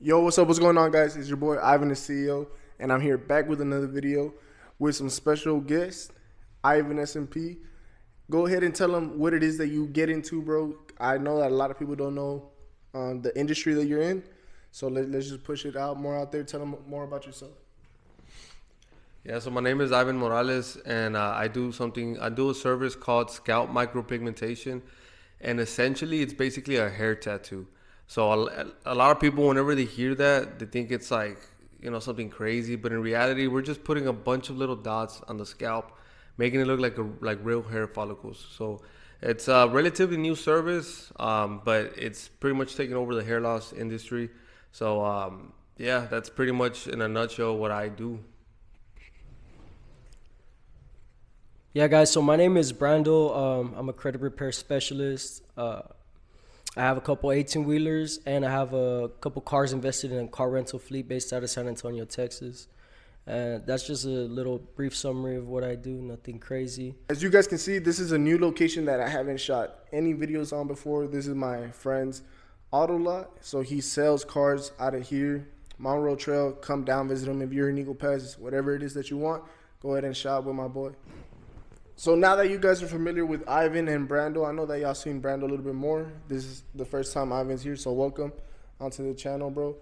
Yo, what's up? What's going on, guys? It's your boy Ivan the CEO, and I'm here back with another video with some special guests, Ivan SMP. Go ahead and tell them what it is that you get into, bro. I know that a lot of people don't know the industry that you're in, so let's just push it out more out there. Tell them more about yourself. Yeah, so my name is Ivan Morales, and I do a service called scalp micropigmentation, and essentially it's basically a hair tattoo. So a lot of people, whenever they hear that, they think it's like, something crazy, but in reality, we're just putting a bunch of little dots on the scalp, making it look like real hair follicles. So it's a relatively new service, but it's pretty much taking over the hair loss industry. So yeah, that's pretty much in a nutshell what I do. Yeah, guys, so my name is Brandol. I'm a credit repair specialist. I have a couple 18-wheelers, and I have a couple cars invested in a car rental fleet based out of San Antonio, Texas. And that's just a little brief summary of what I do, nothing crazy. As you guys can see, this is a new location that I haven't shot any videos on before. This is my friend's auto lot. So he sells cars out of here, Monroe Trail. Come down, visit him if you're in Eagle Pass, whatever it is that you want. Go ahead and shop with my boy. So now that you guys are familiar with Ivan and Brandol, I know that y'all seen Brandol a little bit more. This is the first time Ivan's here, so welcome onto the channel, bro.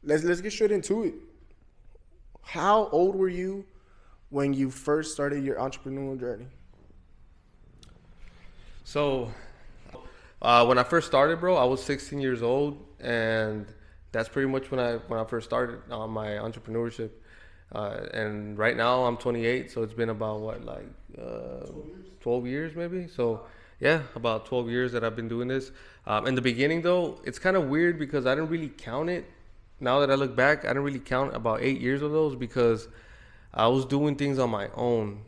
Let's get straight into it. How old were you when you first started your entrepreneurial journey? So when I first started, bro, I was 16 years old, and that's pretty much when I first started on my entrepreneurship. And right now I'm 28, so it's been about 12 years maybe. So yeah, about 12 years that I've been doing this. In the beginning though, it's kind of weird because I didn't really count it. Now that I look back, I didn't really count about 8 years of those because I was doing things on my own.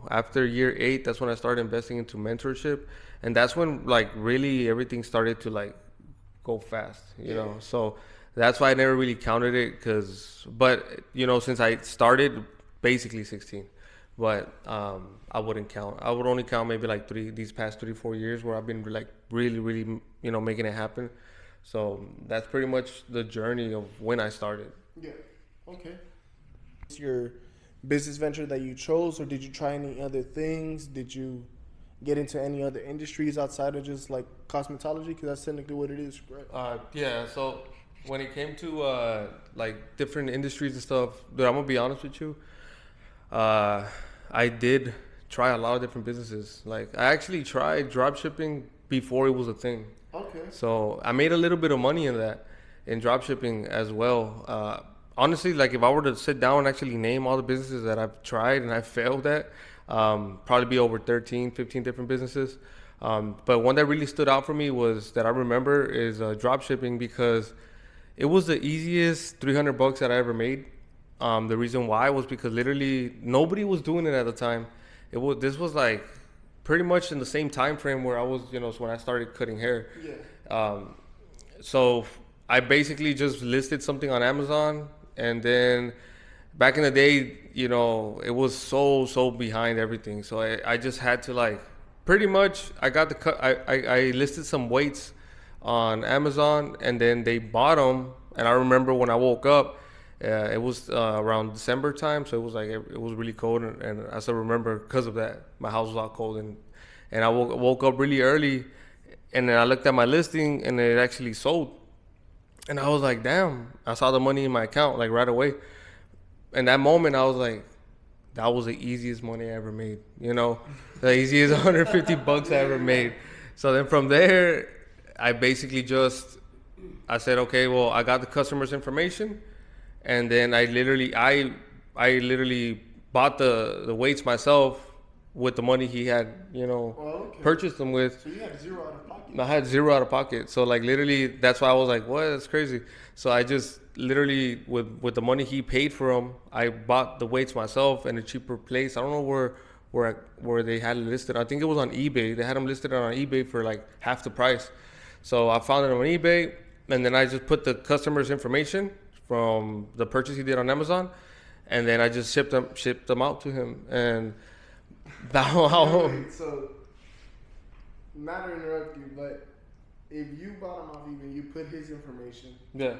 After year 8, that's when I started investing into mentorship, and that's when really everything started to go fast. So that's why I never really counted it, but since I started basically 16, but I wouldn't count. I would only count maybe these past 3-4 years where I've been really making it happen. So that's pretty much the journey of when I started. Yeah. Okay. It's your business venture that you chose, or did you try any other things? Did you get into any other industries outside of just cosmetology? Because that's technically what it is, right? Yeah. So when it came to different industries and stuff, dude, I'm gonna be honest with you. I did try a lot of different businesses. I actually tried drop shipping before it was a thing. Okay. So I made a little bit of money in drop shipping as well. Honestly, if I were to sit down and actually name all the businesses that I've tried and I failed at, probably be over 13, 15 different businesses. But one that really stood out for me was that I remember is drop shipping, because it was the easiest $300 that I ever made. The reason why was because literally nobody was doing it at the time. This was pretty much in the same time frame where I was, so when I started cutting hair. Yeah. So I basically just listed something on Amazon, and then back in the day, it was so behind everything. So I just had to pretty much I got the cut. I listed some weights on Amazon, and then they bought them. And I remember when I woke up, it was around December time, so it was it was really cold, and I still remember because of that my house was all cold, and I woke up really early, and then I looked at my listing, and it actually sold, and I was like, damn! I saw the money in my account right away. In that moment, I was like, that was the easiest money I ever made. The easiest $150 I ever made. So then from there, I basically I said, okay, well, I got the customer's information, and then I literally bought the weights myself with the money he had, purchased them with. So you had zero out of pocket? I had zero out of pocket. So literally, that's why I was like, what? That's crazy. So I just literally, with the money he paid for them, I bought the weights myself in a cheaper place. I don't know where they had it listed. I think it was on eBay. They had them listed on eBay for half the price. So I found it on eBay, and then I just put the customer's information from the purchase he did on Amazon, and then I just shipped them out to him. And so not to interrupt you, but if you bought him off eBay, you put his information. Yeah.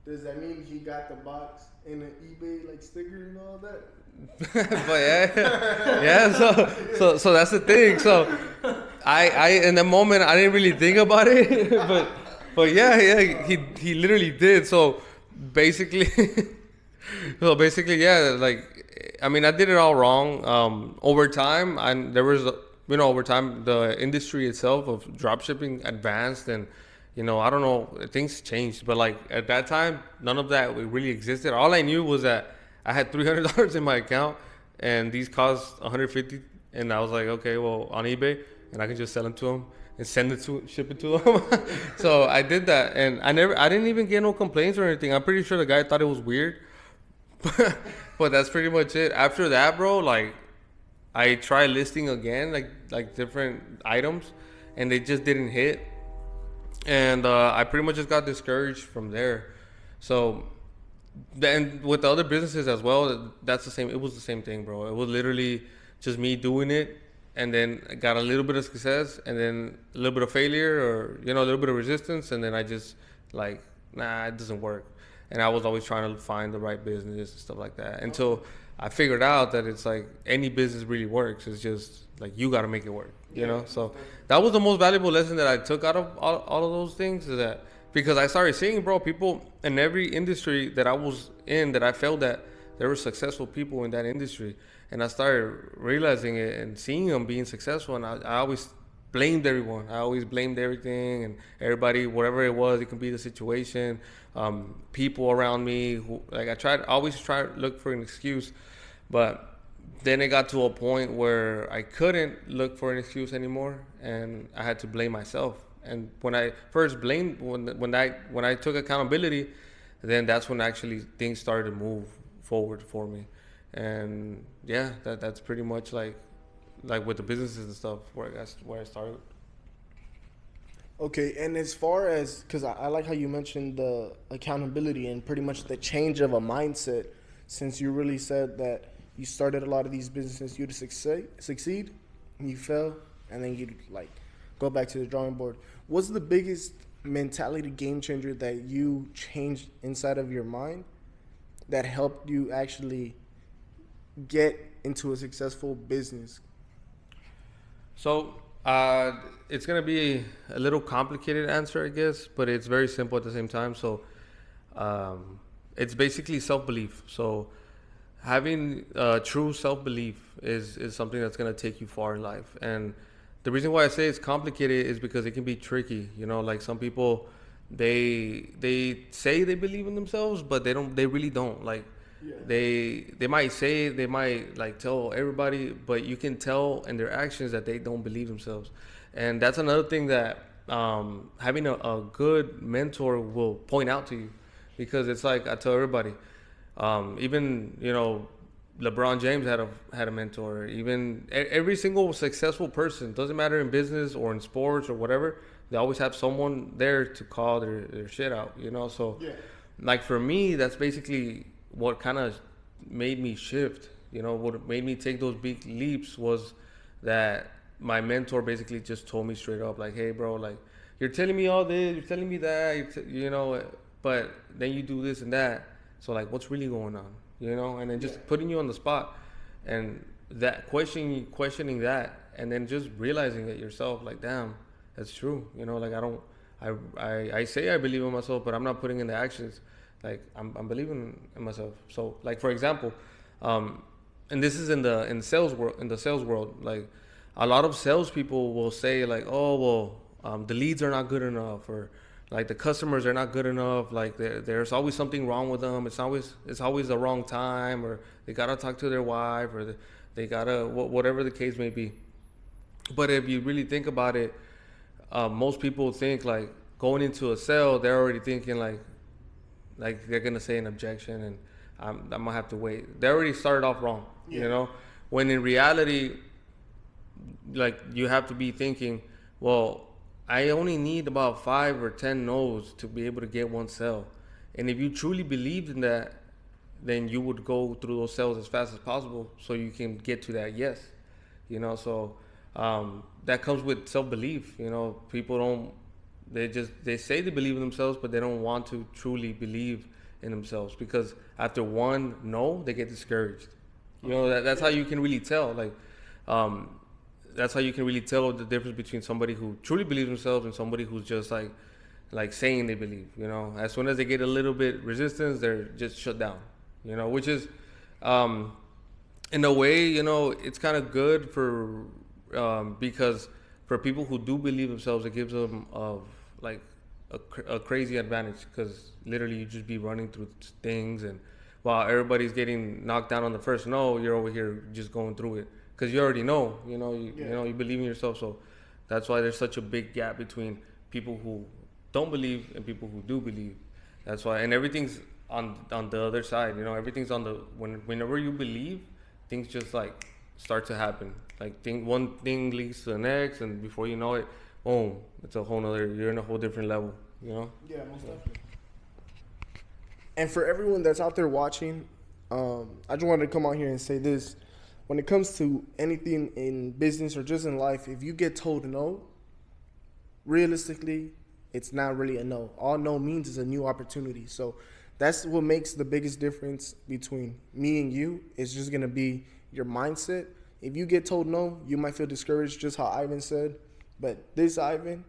Does that mean he got the box and an eBay like sticker and all that? But yeah. So that's the thing. So I in the moment I didn't really think about it, but yeah, he literally did. So basically, yeah, like I mean I did it all wrong. Over time, over time the industry itself of dropshipping advanced and. I don't know, things changed, but like at that time, none of that really existed. All I knew was that I had $300 in my account and these cost $150, and I was like, okay, well, on eBay, and I can just sell them to them and ship it to them. So I did that, and I didn't even get no complaints or anything. I'm pretty sure the guy thought it was weird, but that's pretty much it. After that, bro, like I tried listing again, like different items, and they just didn't hit. And I pretty much just got discouraged from there. So then with the other businesses as well, that's the same. It was the same thing, bro. It was literally just me doing it, and then I got a little bit of success, and then a little bit of failure, or a little bit of resistance, and then I just like, nah, it doesn't work. And I was always trying to find the right business and stuff like that until I figured out that it's like any business really works. It's just like you got to make it work, So that was the most valuable lesson that I took out of all of those things, is that because I started seeing, bro, people in every industry that I was in, that I felt that there were successful people in that industry, and I started realizing it and seeing them being successful, and I always blamed everyone. I always blamed everything and everybody, whatever it was. It could be the situation, people around me. Who, like I always try to look for an excuse, but then it got to a point where I couldn't look for an excuse anymore, and I had to blame myself. And when I first blamed, when I took accountability, then that's when actually things started to move forward for me. And yeah, that's pretty much like with the businesses and stuff where I started. Okay, and as far as, because I like how you mentioned the accountability and pretty much the change of a mindset, since you really said that you started a lot of these businesses, you to succeed, and you fail, and then you like go back to the drawing board. What's the biggest mentality game changer that you changed inside of your mind that helped you actually get into a successful business? So it's gonna be a little complicated answer, I guess, but it's very simple at the same time. So it's basically self-belief. So having true self-belief is something that's going to take you far in life. And the reason why I say it's complicated is because it can be tricky. Like some people, they say they believe in themselves, but they really don't. Like they might like tell everybody, but you can tell in their actions that they don't believe themselves. And that's another thing that having a good mentor will point out to you, because it's like I tell everybody, even LeBron James had a mentor. Even every single successful person, doesn't matter in business or in sports or whatever, they always have someone there to call their shit out. So like for me, that's basically what kind of made me shift. What made me take those big leaps was that my mentor basically just told me straight up, like, hey bro, like you're telling me all this, you're telling me that, but then you do this and that. So like, what's really going on, and then just putting you on the spot, and that questioning that, and then just realizing it yourself, like, damn, that's true. Like I say I believe in myself, but I'm not putting in the actions. Like I'm believing in myself. So like, for example, and this is in the sales world, like a lot of salespeople will say like, oh, well, the leads are not good enough, or like the customers are not good enough. Like there's always something wrong with them. It's always the wrong time, or they gotta talk to their wife, or they gotta whatever the case may be. But if you really think about it, most people think like going into a sale, they're already thinking like they're gonna say an objection, and I'm gonna have to wait. They already started off wrong, When in reality, like you have to be thinking, well, I only need about 5 or 10 no's to be able to get one sale. And if you truly believed in that, then you would go through those sales as fast as possible so you can get to that yes. So that comes with self-belief. People don't they say they believe in themselves, but they don't want to truly believe in themselves, because after one no, they get discouraged. You know, that's how you can really tell. Like, that's how you can really tell the difference between somebody who truly believes in themselves and somebody who's just like saying they believe. You know, as soon as they get a little bit resistance, they're just shut down. You know, which is, in a way, you know, it's kind of good for, because for people who do believe themselves, it gives them like a crazy advantage, because literally you just be running through things, and while everybody's getting knocked down on the first no, you're over here just going through it because you already know, you know, you believe in yourself. So that's why there's such a big gap between people who don't believe and people who do believe. That's why, and everything's on the other side. You know, everything's on the whenever you believe, things just like start to happen. Like one thing leads to the next, and before you know it, boom, it's a whole nother. You're in a whole different level. You know? Yeah, most definitely. And for everyone that's out there watching, I just wanted to come out here and say this: when it comes to anything in business or just in life, if you get told no, realistically, it's not really a no. All no means is a new opportunity. So that's what makes the biggest difference between me and you. It's just gonna be your mindset. If you get told no, you might feel discouraged, just how Ivan said. But this Ivan,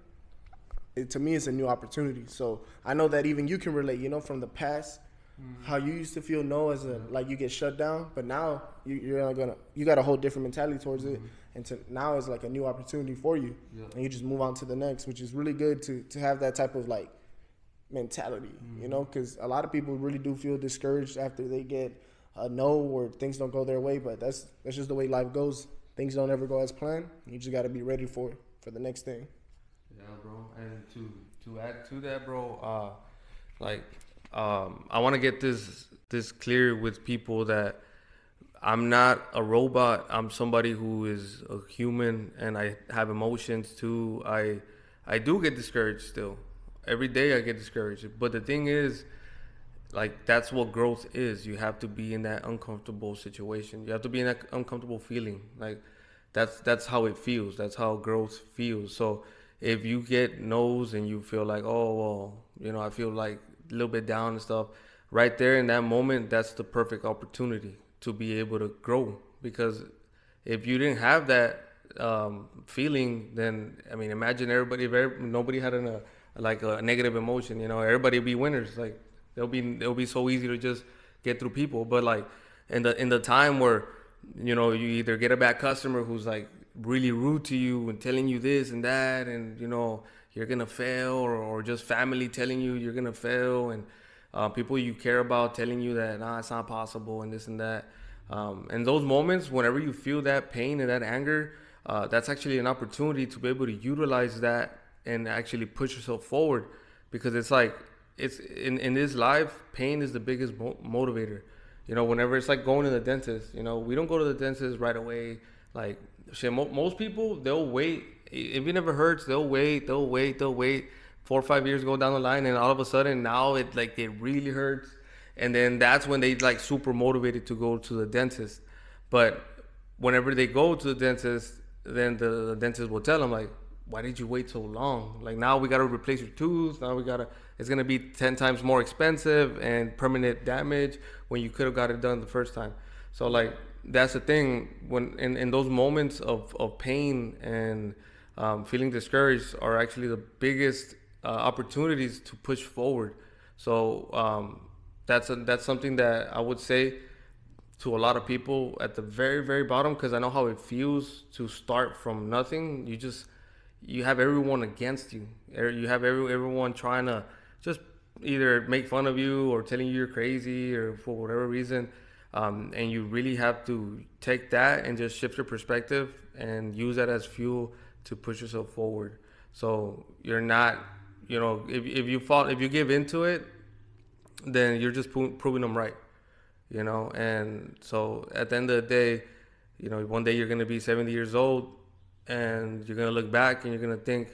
to me, it's a new opportunity. So I know that even you can relate, you know, from the past, how you used to feel no as like you get shut down, but now you got a whole different mentality towards it, and now it's like a new opportunity for you, and you just move on to the next, which is really good to have that type of like mentality, you know, because a lot of people really do feel discouraged after they get a no or things don't go their way, but that's just the way life goes. Things don't ever go as planned. You just got to be ready for the next thing. Yeah, bro. And to add to that, bro, I want to get this clear with people that I'm not a robot. I'm somebody who is a human, and I have emotions too. I do get discouraged still. Every day I get discouraged. But the thing is, like, that's what growth is. You have to be in that uncomfortable situation. You have to be in that uncomfortable feeling. Like, that's how it feels. That's how growth feels. So if you get no's and you feel like, oh, well, you know, I feel like a little bit down and stuff, right there in that moment, that's the perfect opportunity to be able to grow. Because if you didn't have that feeling, then, I mean, imagine everybody, if nobody had a negative emotion, you know, everybody would be winners. Like, it'll be so easy to just get through people. But like in the time where, you know, you either get a bad customer who's like really rude to you and telling you this and that, and, you know, you're gonna fail, or just family telling you you're gonna fail, and people you care about telling you that it's not possible and this and that. And those moments, whenever you feel that pain and that anger, that's actually an opportunity to be able to utilize that and actually push yourself forward. Because it's like, it's in this life, pain is the biggest motivator. You know, whenever it's like going to the dentist, you know, we don't go to the dentist right away. Like, shit, most people, they'll wait. If it never hurts, they'll wait. 4 or 5 years go down the line, and all of a sudden now it really hurts. And then that's when they like super motivated to go to the dentist. But whenever they go to the dentist, then the dentist will tell them like, why did you wait so long? Like, now we got to replace your tooth. Now it's going to be 10 times more expensive and permanent damage when you could have got it done the first time. So like, that's the thing, when in those moments of pain and feeling discouraged are actually the biggest opportunities to push forward. So that's something that I would say to a lot of people at the very, very bottom, because I know how it feels to start from nothing. You have everyone against you. You have everyone trying to just either make fun of you or telling you you're crazy or for whatever reason. And you really have to take that and just shift your perspective and use that as fuel to push yourself forward. So you're not, you know, if you give into it, then you're just proving them right, you know. And so at the end of the day, you know, one day you're going to be 70 years old, and you're gonna look back and you're gonna think,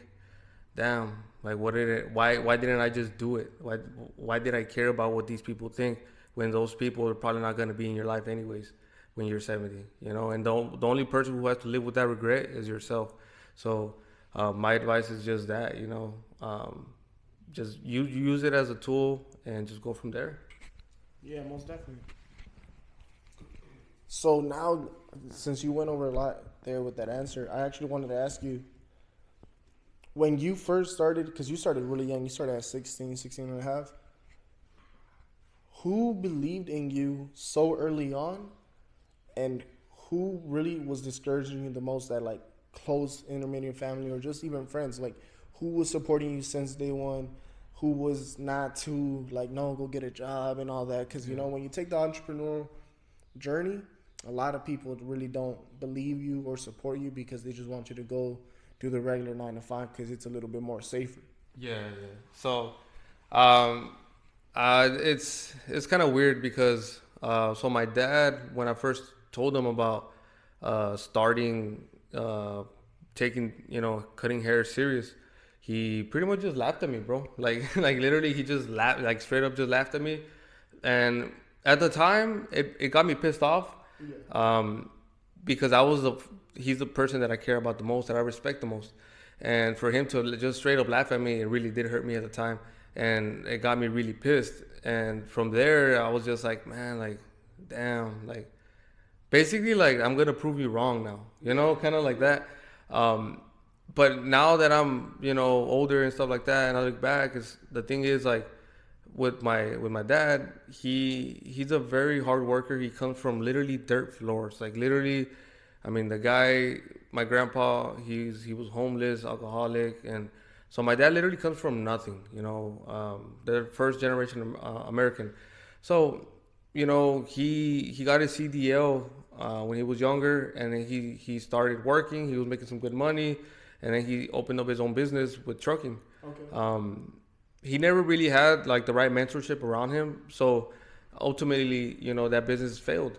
damn, like, why didn't I just do it? Why did I care about what these people think, when those people are probably not gonna be in your life anyways when you're 70, you know? And the only person who has to live with that regret is yourself. So My advice is just that, you know, just use it as a tool and just go from there. Yeah, most definitely. So now, since you went over a lot there with that answer, I actually wanted to ask you, when you first started, because you started really young, you started at 16 and a half, who believed in you so early on, and who really was discouraging you the most, that like close intermediate family or just even friends? Like, who was supporting you since day one? Who was not too like, no, go get a job and all that? Because, you know, when you take the entrepreneurial journey, a lot of people really don't believe you or support you because they just want you to go do the regular 9 to 5 because it's a little bit more safer. Yeah. So, it's kind of weird because so my dad, when I first told him about starting taking, you know, cutting hair serious, he pretty much just laughed at me, bro. Like like literally he just laughed, like straight up just laughed at me. And at the time it got me pissed off. Because he's the person that I care about the most, that I respect the most. And for him to just straight up laugh at me, it really did hurt me at the time. And it got me really pissed. And from there, I was just like, man, like, damn, like, basically, like, I'm going to prove you wrong now, you know, kind of like that. But now that I'm, you know, older and stuff like that, and I look back, the thing is, like, with my dad, he's a very hard worker. He comes from literally dirt floors, like literally. I mean, the guy, my grandpa, he was homeless, alcoholic, and so my dad literally comes from nothing. You know, they're first generation American. So, you know, he got his CDL when he was younger, and then he started working. He was making some good money, and then he opened up his own business with trucking. Okay. He never really had like the right mentorship around him, so ultimately, you know, that business failed.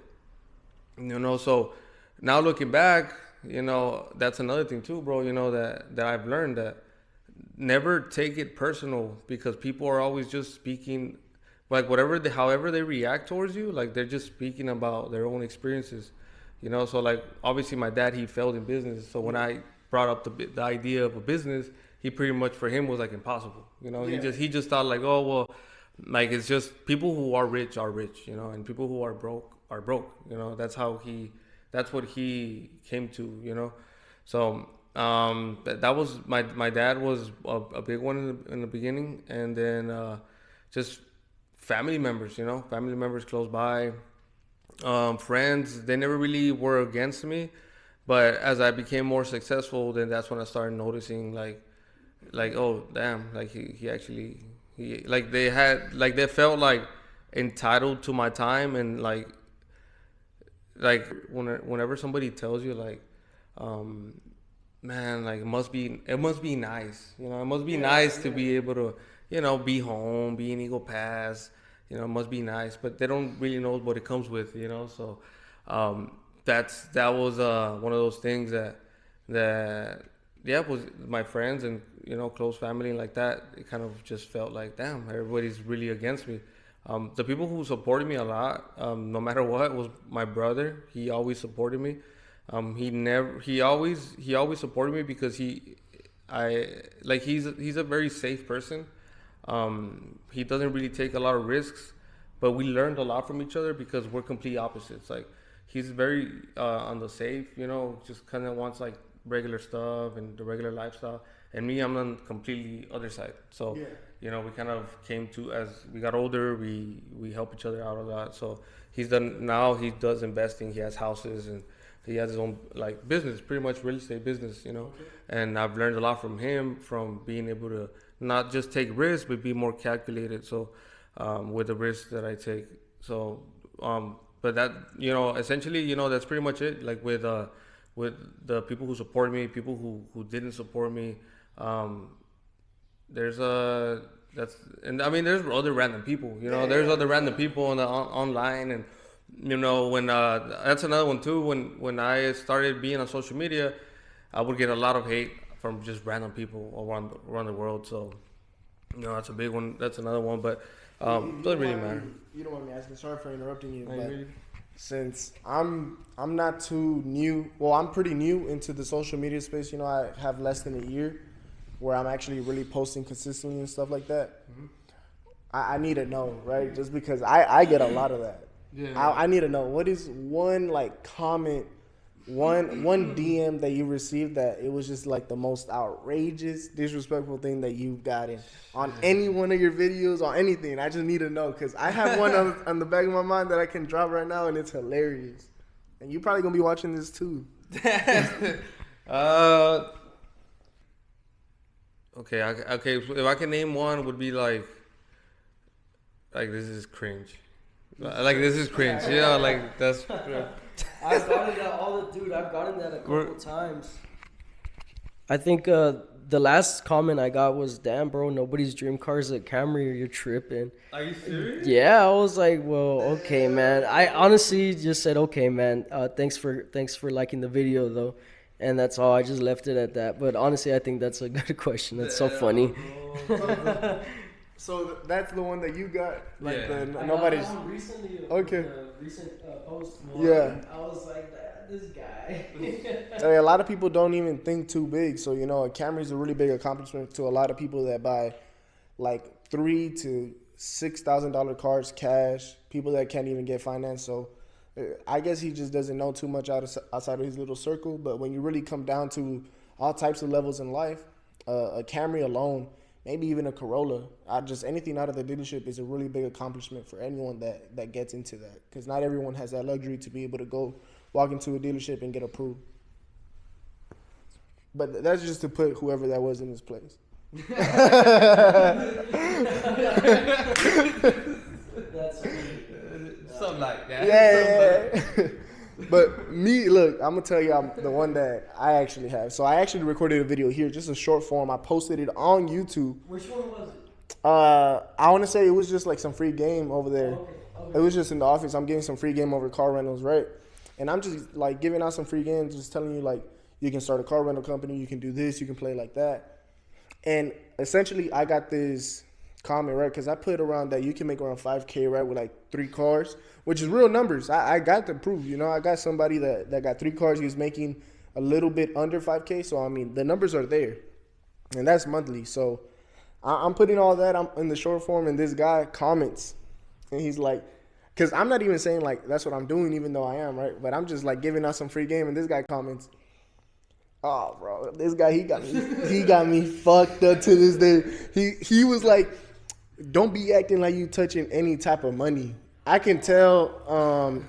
You know, so now looking back, you know, that's another thing too, bro. You know, that I've learned, that never take it personal, because people are always just speaking, like however they react towards you, like they're just speaking about their own experiences. You know, so like obviously my dad, he failed in business, so when I brought up the idea of a business, he pretty much, for him, was like impossible. You know, yeah. He just thought like, oh well, like it's just people who are rich, you know, and people who are broke. You know, that's what he came to. You know, so that was my dad was a big one in the beginning, and then just family members. You know, family members close by, friends. They never really were against me, but as I became more successful, then that's when I started noticing like, oh damn, like he actually, like they felt like entitled to my time. And like whenever somebody tells you like, man, like it must be nice, you know, it must be nice to be able to, you know, be home, be in Eagle Pass, you know, it must be nice, but they don't really know what it comes with, you know. So that was one of those things that was my friends and, you know, close family like that. It kind of just felt like, damn, everybody's really against me. The people who supported me a lot, no matter what, was my brother. He always supported me. He always supported me because he's a very safe person. He doesn't really take a lot of risks, but we learned a lot from each other because we're complete opposites. Like he's very on the safe, you know, just kind of wants like regular stuff and the regular lifestyle, and me, I'm on the completely other side. So you know, we kind of came to, as we got older, we help each other out a lot. So he does investing, he has houses, and he has his own like business, pretty much real estate business, you know. And I've learned a lot from him, from being able to not just take risks but be more calculated, so with the risks that I take. So but that, you know, essentially, you know, that's pretty much it. Like with the people who support me, people who didn't support me, there's other random people, you know. There's other random people on the online, and you know, when that's another one too. When I started being on social media, I would get a lot of hate from just random people around the world. So, you know, that's a big one. That's another one, but doesn't really matter. You don't want me asking. Sorry for interrupting you. But since I'm not too new. Well, I'm pretty new into the social media space. You know, I have less than a year where I'm actually really posting consistently and stuff like that. I need to know, right? Just because I get a lot of that. Yeah. I need to know, what is one like comment, one DM that you received that it was just like the most outrageous, disrespectful thing that you've gotten on any one of your videos or anything? I just need to know, because I have one on the back of my mind that I can drop right now, and it's hilarious. And you probably gonna be watching this too. Okay. If I can name one, would be like this is cringe. Like this is cringe. Yeah, like that's. I've gotten that I've gotten that a couple times. I think the last comment I got was, "Damn, bro, nobody's dream car is a Camry, or you're tripping." Are you serious? Yeah, I was like, well, okay, man. I honestly just said, okay, man. Thanks for liking the video, though. And that's all. I just left it at that. But honestly, I think that's a good question. That's so funny. So that's the one that you got, like I nobody's. got one recently. Okay. The recent post. Yeah. I was like, this guy. A lot of people don't even think too big. So, you know, a Camry is a really big accomplishment to a lot of people that buy like $3,000 to $6,000 cars cash. People that can't even get finance. So, I guess he just doesn't know too much outside of his little circle. But when you really come down to all types of levels in life, a Camry alone, maybe even a Corolla, just anything out of the dealership is a really big accomplishment for anyone that gets into that. Because not everyone has that luxury to be able to go walk into a dealership and get approved. But that's just to put whoever that was in his place. Something like that. Yeah. But me, look, I'm going to tell you, I'm the one that I actually have. So I actually recorded a video here, just a short form. I posted it on YouTube. Which one was it? I want to say it was just like some free game over there. Okay. It was just in the office. I'm getting some free game over car rentals, right? And I'm just like giving out some free games, just telling you like, you can start a car rental company, you can do this, you can play like that. And essentially I got this comment, right? Because I put around that you can make around $5,000, right, with like 3 cars, which is real numbers. I got the proof, you know. I got somebody that got 3 cars. He was making a little bit under $5,000. So, I mean, the numbers are there. And that's monthly. So, I'm putting all that in the short form, and this guy comments. And he's like, because I'm not even saying like that's what I'm doing, even though I am, right? But I'm just like giving out some free game, and this guy comments, "Oh, bro, this guy, he got me fucked up to this day." He was like, "Don't be acting like you touching any type of money. I can tell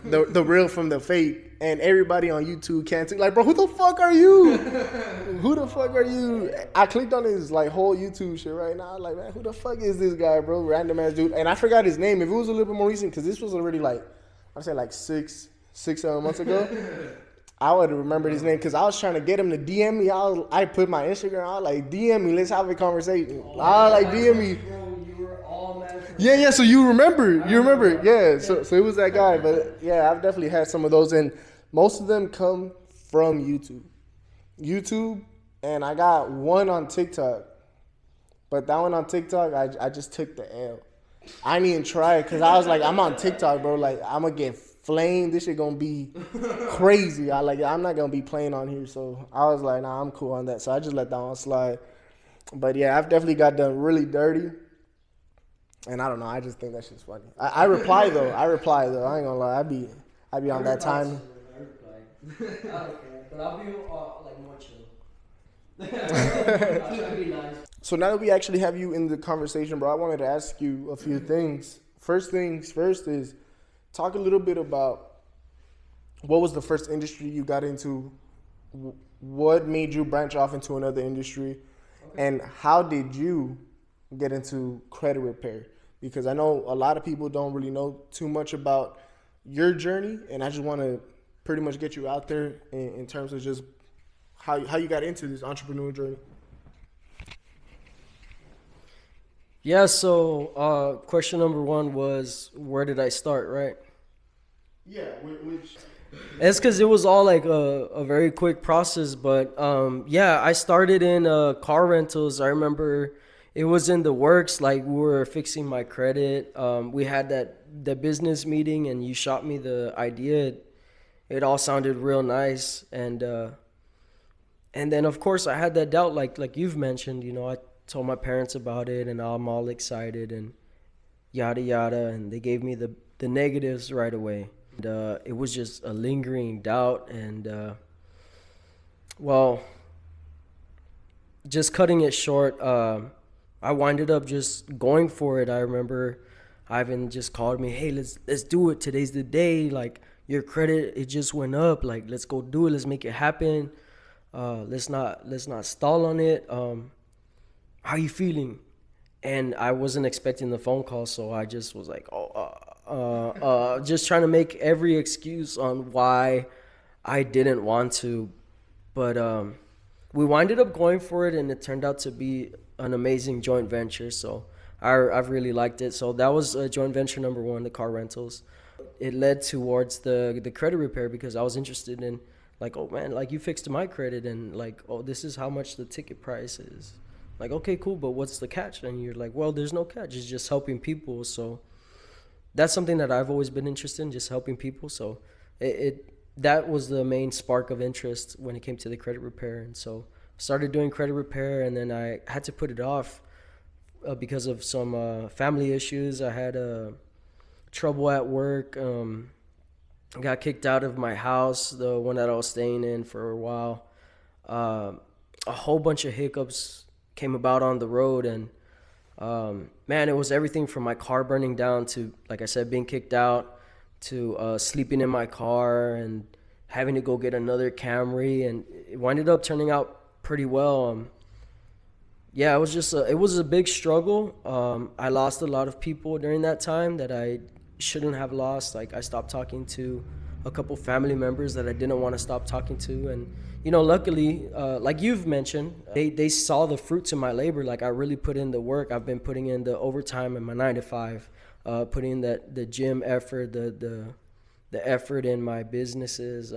the real from the fake." And everybody on YouTube can't see. Like, bro, who the fuck are you? Who the fuck are you? I clicked on his like whole YouTube shit right now. Like, man, who the fuck is this guy, bro? Random ass dude. And I forgot his name. If it was a little bit more recent, because this was already like, I'd say like 7 months ago, I would have remembered his name, because I was trying to get him to DM me. I put my Instagram out, like, DM me, let's have a conversation. I like DM me. Yeah. So you remember? Yeah. So it was that guy. But yeah, I've definitely had some of those, and most of them come from YouTube, and I got one on TikTok. But that one on TikTok, I just took the L. I didn't even try it, because I was like, I'm on TikTok, bro. Like, I'm gonna get flamed. This shit gonna be crazy. I'm not gonna be playing on here. So I was like, nah, I'm cool on that. So I just let that one slide. But yeah, I've definitely got done really dirty. And I don't know. I just think that shit's funny. I reply though. I ain't gonna lie. I be on that time. I don't care, but I'll be like more chill. I'll try to be nice. So now that we actually have you in the conversation, bro, I wanted to ask you a few things. First things first is talk a little bit about what was the first industry you got into, what made you branch off into another industry, and how did you get into credit repair? Because I know a lot of people don't really know too much about your journey, and I just want to pretty much get you out there in terms of just how you got into this entrepreneurial journey. Yeah, so question number 1 was, where did I start, right? Yeah, which... It's because it was all like a very quick process, but yeah, I started in car rentals. I remember it was in the works, like we were fixing my credit. We had the business meeting and you shot me the idea, it all sounded real nice. And then of course I had that doubt, like you've mentioned. I told my parents about it, and I'm all excited and yada yada, and they gave me the negatives right away. And it was just a lingering doubt, and well, just cutting it short, I winded up just going for it. I remember Ivan just called me, hey, let's do it. Today's the day. Like, your credit, it just went up. Like, let's go do it. Let's make it happen. Let's not stall on it. How you feeling? And I wasn't expecting the phone call, so I just was like, just trying to make every excuse on why I didn't want to. But we winded up going for it, and it turned out to be an amazing joint venture. So I've really liked it. So that was joint venture number one, the car rentals. It led towards the credit repair, because I was interested in, like, oh man, like, you fixed my credit, and like, oh, this is how much the ticket price is. Like, okay, cool, but what's the catch? And you're like, well, there's no catch. It's just helping people. So that's something that I've always been interested in, just helping people. So that was the main spark of interest when it came to the credit repair. And so I started doing credit repair, and then I had to put it off because of some family issues. I had trouble at work. I got kicked out of my house, the one that I was staying in, for a while. A whole bunch of hiccups came about on the road, and man, it was everything from my car burning down to, like I said, being kicked out, to sleeping in my car and having to go get another Camry, and it winded up turning out pretty well. Yeah, it was just it was a big struggle. I lost a lot of people during that time that I shouldn't have lost. Like, I stopped talking to a couple family members that I didn't want to stop talking to, and luckily, like you've mentioned, they saw the fruits of my labor. Like, I really put in the work. I've been putting in the overtime in my 9 to 5, putting in the gym effort, the effort in my businesses,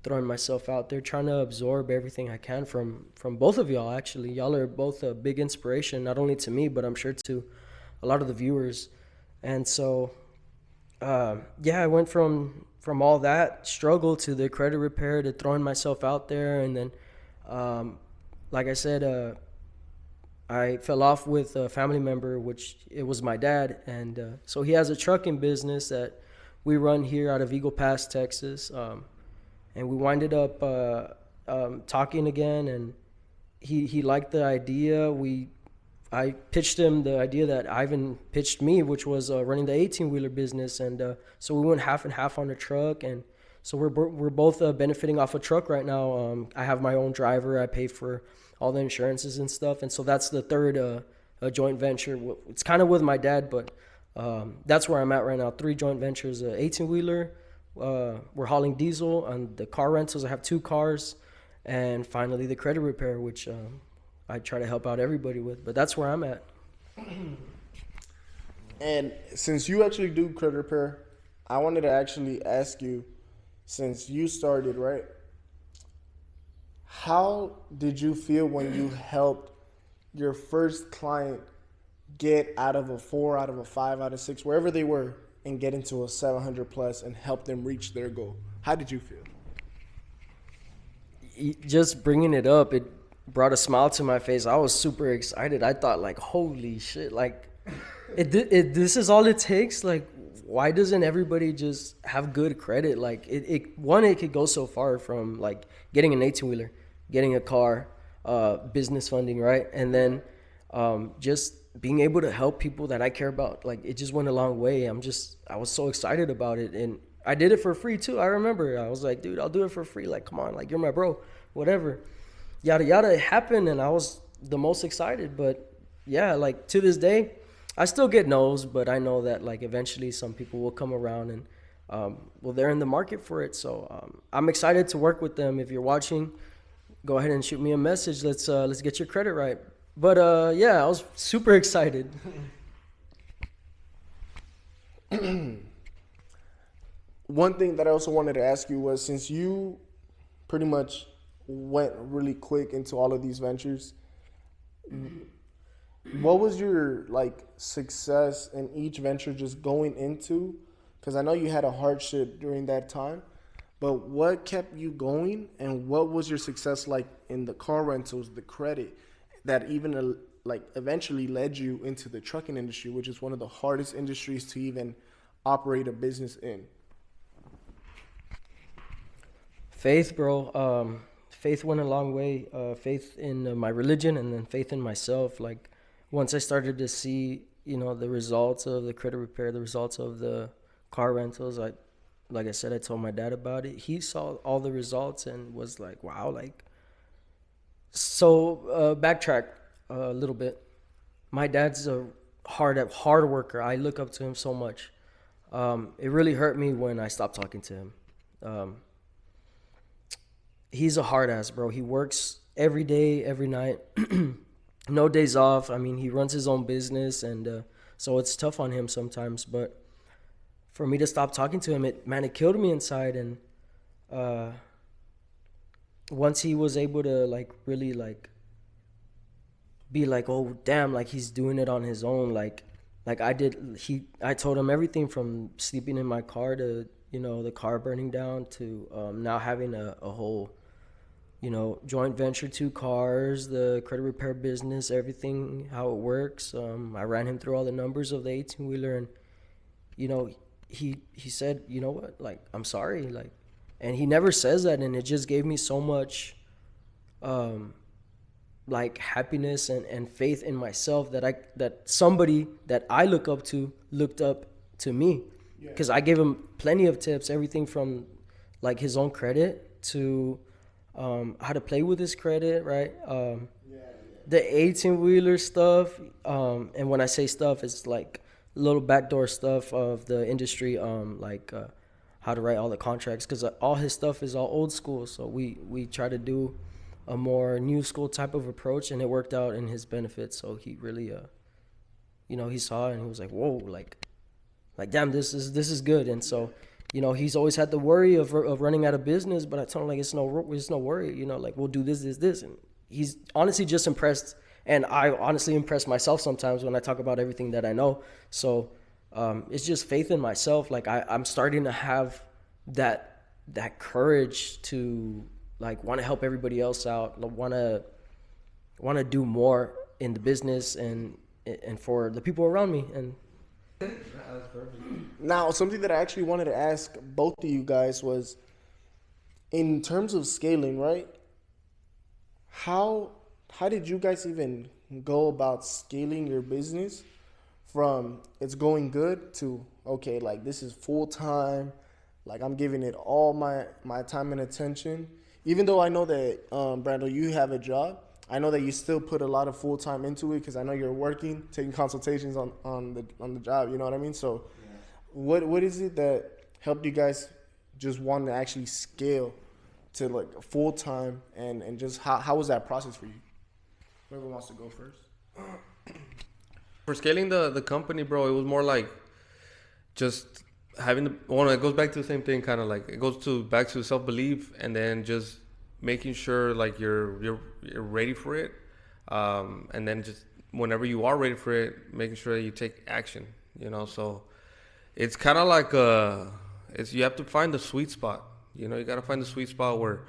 throwing myself out there, trying to absorb everything I can from both of y'all. Actually, y'all are both a big inspiration, not only to me, but I'm sure to a lot of the viewers. And so, yeah, I went from all that struggle to the credit repair, to throwing myself out there. And then, like I said, I fell off with a family member, which it was my dad. And so he has a trucking business that we run here out of Eagle Pass, Texas. And we winded up talking again, and he liked the idea. I pitched him the idea that Ivan pitched me, which was running the 18-wheeler business. And so we went half and half on the truck. And so we're both benefiting off a truck right now. I have my own driver. I pay for all the insurances and stuff. And so that's the third joint venture. It's kind of with my dad, but that's where I'm at right now. 3 joint ventures, 18-wheeler. We're hauling diesel. On the car rentals, I have 2 cars. And finally, the credit repair, which I try to help out everybody with, but that's where I'm at. And since you actually do credit repair, I wanted to actually ask you, since you started, right? How did you feel when you helped your first client get out of a 4, out of a 5, out of 6, wherever they were, and get into a 700 plus and help them reach their goal? How did you feel? Just bringing it up, it brought a smile to my face. I was super excited. I thought, like, holy shit, like, this is all it takes. Like, why doesn't everybody just have good credit? Like, it could go so far, from like getting an 18-wheeler, getting a car, business funding, right? And then just being able to help people that I care about. Like, it just went a long way. I was so excited about it, and I did it for free too. I remember I was like, dude, I'll do it for free. Like, come on, like, you're my bro, whatever. Yada yada, it happened, and I was the most excited. But yeah, like, to this day, I still get no's, but I know that, like, eventually some people will come around, and well, they're in the market for it. So I'm excited to work with them. If you're watching, go ahead and shoot me a message. Let's get your credit right. But yeah, I was super excited. One thing that I also wanted to ask you was, since you pretty much went really quick into all of these ventures, What was your like success in each venture just going into? Because I know you had a hardship during that time, but what kept you going, and what was your success like in the car rentals, the credit, that even like eventually led you into the trucking industry, which is one of the hardest industries to even operate a business in? Faith, bro. Faith went a long way. Faith in my religion, and then faith in myself. Like once I started to see, the results of the credit repair, the results of the car rentals, like I said, I told my dad about it. He saw all the results and was like, wow, like. So backtrack a little bit. My dad's a hard worker. I look up to him so much. It really hurt me when I stopped talking to him. He's a hard ass, bro. He works every day, every night, no days off. I mean, he runs his own business, and so it's tough on him sometimes. But for me to stop talking to him, it killed me inside. And once he was able to like really like be like, oh damn, like he's doing it on his own, like I told him everything from sleeping in my car to the car burning down to now having a whole joint venture, 2 cars, the credit repair business, everything, how it works. I ran him through all the numbers of the 18-wheeler, and he said, you know what, like, I'm sorry, like, and he never says that, and it just gave me so much like happiness and faith in myself that somebody that I looked up to me, because I gave him plenty of tips, everything from like his own credit to how to play with his credit, right? The 18-wheeler stuff, and when I say stuff, it's like little backdoor stuff of the industry, like how to write all the contracts, because all his stuff is all old school, so we try to do a more new school type of approach, and it worked out in his benefit. So he really he saw it and he was like, whoa, like damn, this is good. And so he's always had the worry of running out of business, but I told him, like, it's no worry, like, we'll do this, and he's honestly just impressed, and I honestly impress myself sometimes when I talk about everything that I know. So it's just faith in myself. Like I'm starting to have that courage to like want to help everybody else out, want to do more in the business and for the people around me. And That's perfect. Now, something that I actually wanted to ask both of you guys was, in terms of scaling, right? How did you guys even go about scaling your business from it's going good to, okay, like this is full time, like I'm giving it all my time and attention? Even though I know that, Brandol, you have a job, I know that you still put a lot of full time into it, because I know you're working, taking consultations on the job. You know what I mean? So, yeah. What is it that helped you guys just want to actually scale to like full time, and just how was that process for you? Whoever wants to go first. For scaling the company, bro, it was more like just having it goes back to the same thing, kind of like it goes back to self-belief, and then just making sure like you're ready for it, and then just whenever you are ready for it, making sure that you take action, so it's kind of like you have to find the sweet spot. You got to find the sweet spot where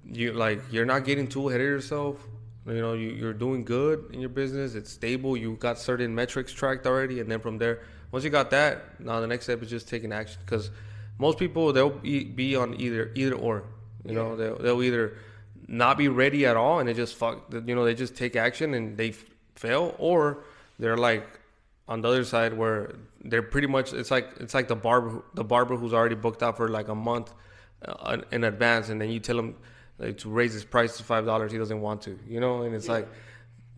you're not getting too ahead of yourself. You're doing good in your business, it's stable, you got certain metrics tracked already, and then from there, once you got that, now the next step is just taking action. Because most people, they'll be on either or. They'll either not be ready at all and they just they just take action and they fail, or they're like on the other side where they're pretty much it's like the barber who's already booked out for like a month in advance, and then you tell him like to raise his price to $5, he doesn't want to, and it's like,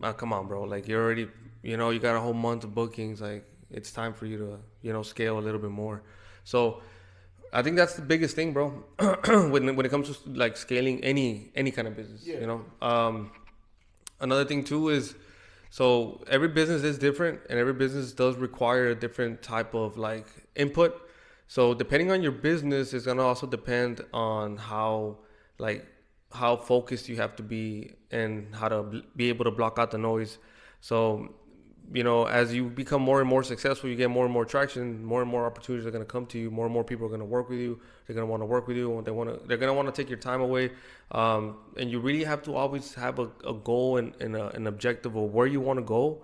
oh, come on, bro, like you're already, you got a whole month of bookings, like it's time for you to scale a little bit more. So I think that's the biggest thing, bro. when it comes to like scaling any kind of business, Another thing too is, so every business is different, and every business does require a different type of like input. So depending on your business, it's gonna also depend on how focused you have to be and how to be able to block out the noise. So you know, as you become more and more successful, you get more and more traction, more and more opportunities are going to come to you, more and more people are going to work with you. They're going to want to work with you. They're going to want to take your time away. And you really have to always have a goal and an objective of where you want to go.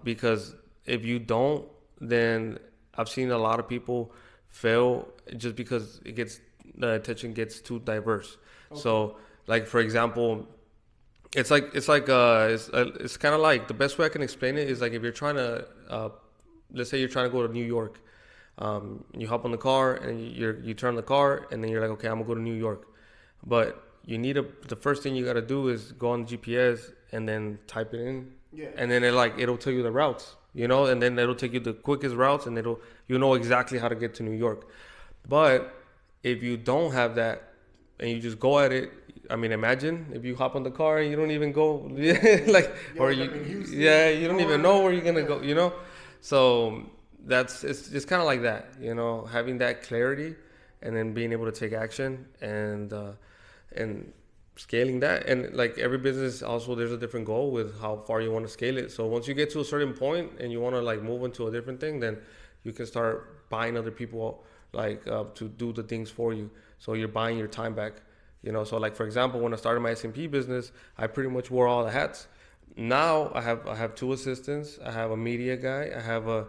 Because if you don't, then I've seen a lot of people fail just because the attention gets too diverse. Okay. So like, for example, it's kind of like, the best way I can explain it is like, if you're trying to, let's say you're trying to go to New York, you hop on the car and you turn the car and then you're like, okay, I'm gonna go to New York. But the first thing you got to do is go on GPS and then type it in. Yeah. And then it'll tell you the routes, you know, and then it'll take you the quickest routes and you know exactly how to get to New York. But if you don't have that and you just go at it, I mean, imagine if you hop on the car and you don't even go, like, or you don't even know where you're gonna go, you know. So it's kind of like that, you know, having that clarity and then being able to take action and scaling that. And like every business, also there's a different goal with how far you want to scale it. So once you get to a certain point and you want to like move into a different thing, then you can start buying other people to do the things for you. So you're buying your time back. You know, so like, for example, when I started my SMP business, I pretty much wore all the hats. Now I have 2 assistants. I have a media guy. I have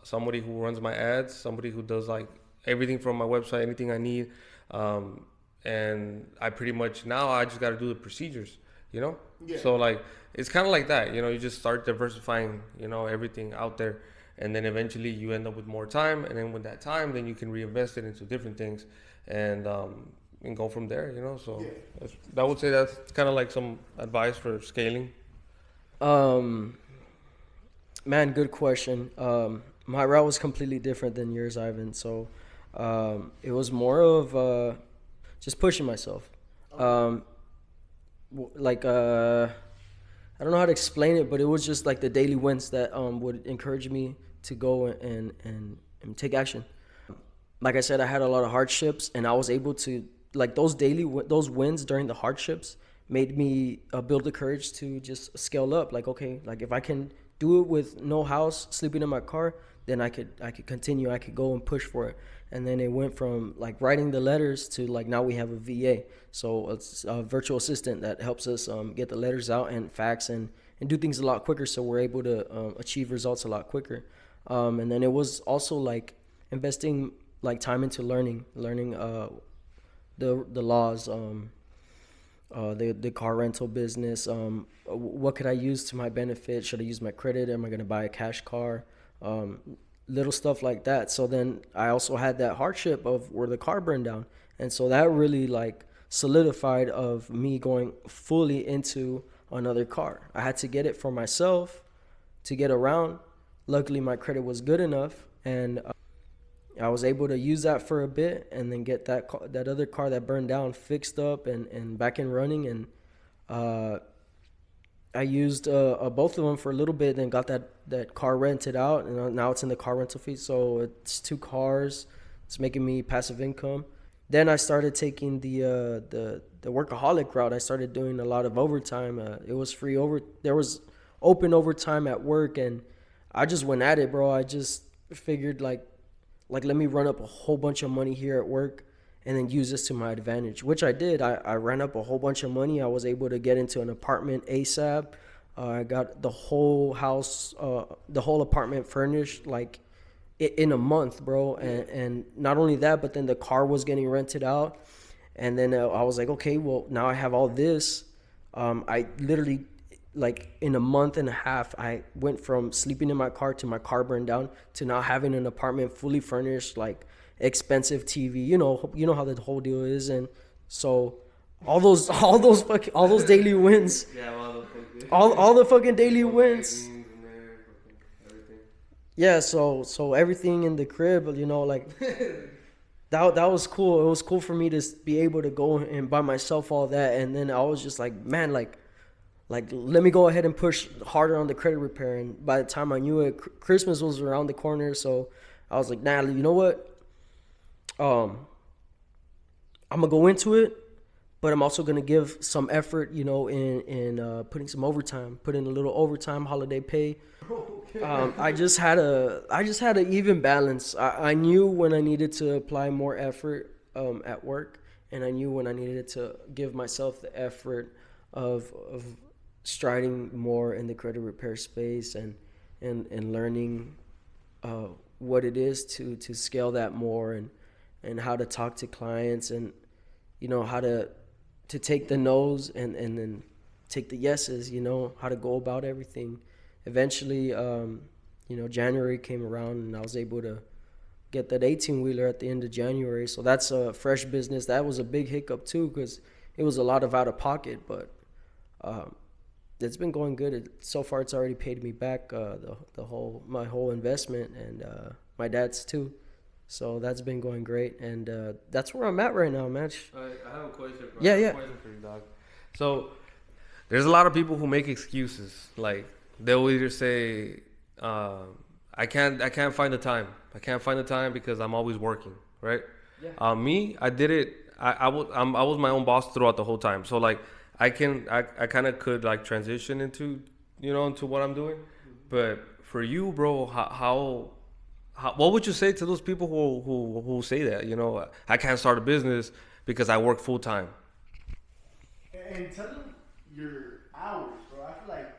somebody who runs my ads, somebody who does like everything from my website, anything I need. And I pretty much, now I just got to do the procedures, you know? Yeah. So like, it's kind of like that, you know, you just start diversifying, you know, everything out there. And then eventually you end up with more time. And then with that time, then you can reinvest it into different things and go from there, you know. So yeah. I would say that's kind of like some advice for scaling. Man, good question. My route was completely different than yours, Ivan. So it was more of just pushing myself. I don't know how to explain it, but it was just like the daily wins that would encourage me to go and take action. Like I said, I had a lot of hardships, and I was able to, like, those wins during the hardships made me build the courage to just scale up. Like, okay, like if I can do it with no house, sleeping in my car, then I could continue. I could go and push for it. And then it went from like writing the letters to like, now we have a VA. So it's a virtual assistant that helps us get the letters out and fax and do things a lot quicker. So we're able to achieve results a lot quicker. And then it was also like investing like time into learning the laws, the car rental business. What could I use to my benefit? Should I use my credit? Am I going to buy a cash car? Little stuff like that. So then I also had that hardship of where the car burned down. And so that really like solidified of me going fully into another car. I had to get it for myself to get around. Luckily, my credit was good enough, and I was able to use that for a bit and then get that other car that burned down fixed up and back in running. And I used both of them for a little bit, then got that car rented out, and now it's in the car rental fee. So it's 2 cars. It's making me passive income. Then I started taking the workaholic route. I started doing a lot of overtime. It was free there was open overtime at work, and I just went at it, bro. I just figured like let me run up a whole bunch of money here at work and then use this to my advantage, which I did. I ran up a whole bunch of money. I was able to get into an apartment ASAP. I got the whole house, the whole apartment furnished like in a month, bro. And not only that, but then the car was getting rented out. And then I was like, okay, well, now I have all this. I literally, like in a month and a half, I went from sleeping in my car to my car burned down to now having an apartment fully furnished, like expensive TV. You know how the whole deal is. And so all those daily wins. Yeah, all the fucking daily wins. Yeah, so everything in the crib, you know, like that was cool. It was cool for me to be able to go and buy myself all that. And then I was just like, man, like let me go ahead and push harder on the credit repair. And by the time I knew it, Christmas was around the corner. So I was like, nah, you know what? I'm gonna go into it, but I'm also gonna give some effort, you know, in putting some overtime, put in a little overtime, holiday pay. I just had an even balance. I knew when I needed to apply more effort at work, and I knew when I needed to give myself the effort of striding more in the credit repair space and learning what it is to scale that more, and how to talk to clients, and you know how to take the no's and then take the yeses, you know, how to go about everything. Eventually, you know, January came around and I was able to get that 18-wheeler at the end of January. So that's a fresh business. That was a big hiccup too, because it was a lot of out of pocket, but it's been going good. So far, it's already paid me back my whole investment, and my dad's too. So that's been going great, and that's where I'm at right now, man. I have a question. Bro. Yeah, I have yeah. a question for you, dog. So there's a lot of people who make excuses. Like they'll either say, "I can't find the time. I can't find the time because I'm always working." Right? Yeah. Me, I did it. I was my own boss throughout the whole time. So like I kind of could like transition into what I'm doing. But for you, bro, how what would you say to those people who say that, you know, I can't start a business because I work full time? And tell them your hours, bro. I feel like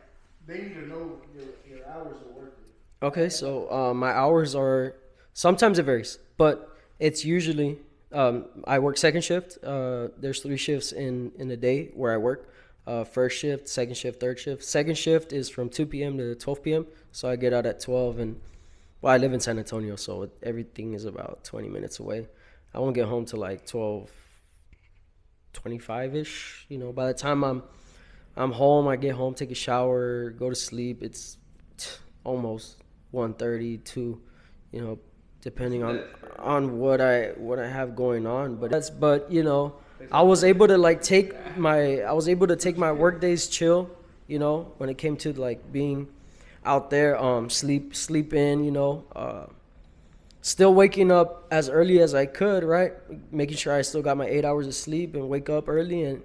they need to know your hours of working. Okay, so my hours are, sometimes it varies, but it's usually, I work second shift. There's 3 shifts in a day where I work. First shift, second shift, third shift. Second shift is from 2 p.m. to 12 p.m. So I get out at 12, and well, I live in San Antonio, so everything is about 20 minutes away. I won't get home till like 12:25ish. You know, by the time I'm home, I get home, take a shower, go to sleep. It's almost 1:30, 2, you know, depending on what I have going on. But you know, I was able to take my work days chill, you know, when it came to like being out there, sleep in, you know, still waking up as early as I could, right? Making sure I still got my 8 hours of sleep and wake up early and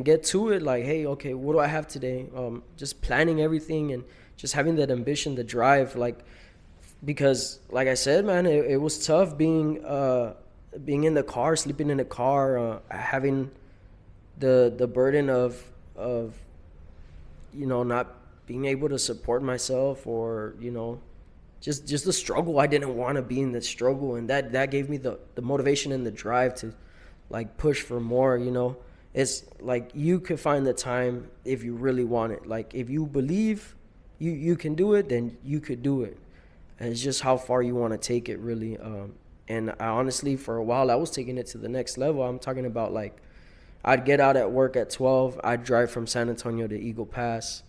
get to it. Like, hey, okay, what do I have today? Just planning everything and just having that ambition, the drive, like, because like I said, man, it was tough being in the car, sleeping in the car, having the burden of, you know, not being able to support myself, or, you know, just the struggle. I didn't want to be in the struggle, and that gave me the motivation and the drive to like push for more, you know. It's like you could find the time if you really want it. Like if you believe you can do it, then you could do it. And it's just how far you want to take it, really. And I honestly, for a while, I was taking it to the next level. I'm talking about like I'd get out at work at 12. I'd drive from San Antonio to Eagle Pass.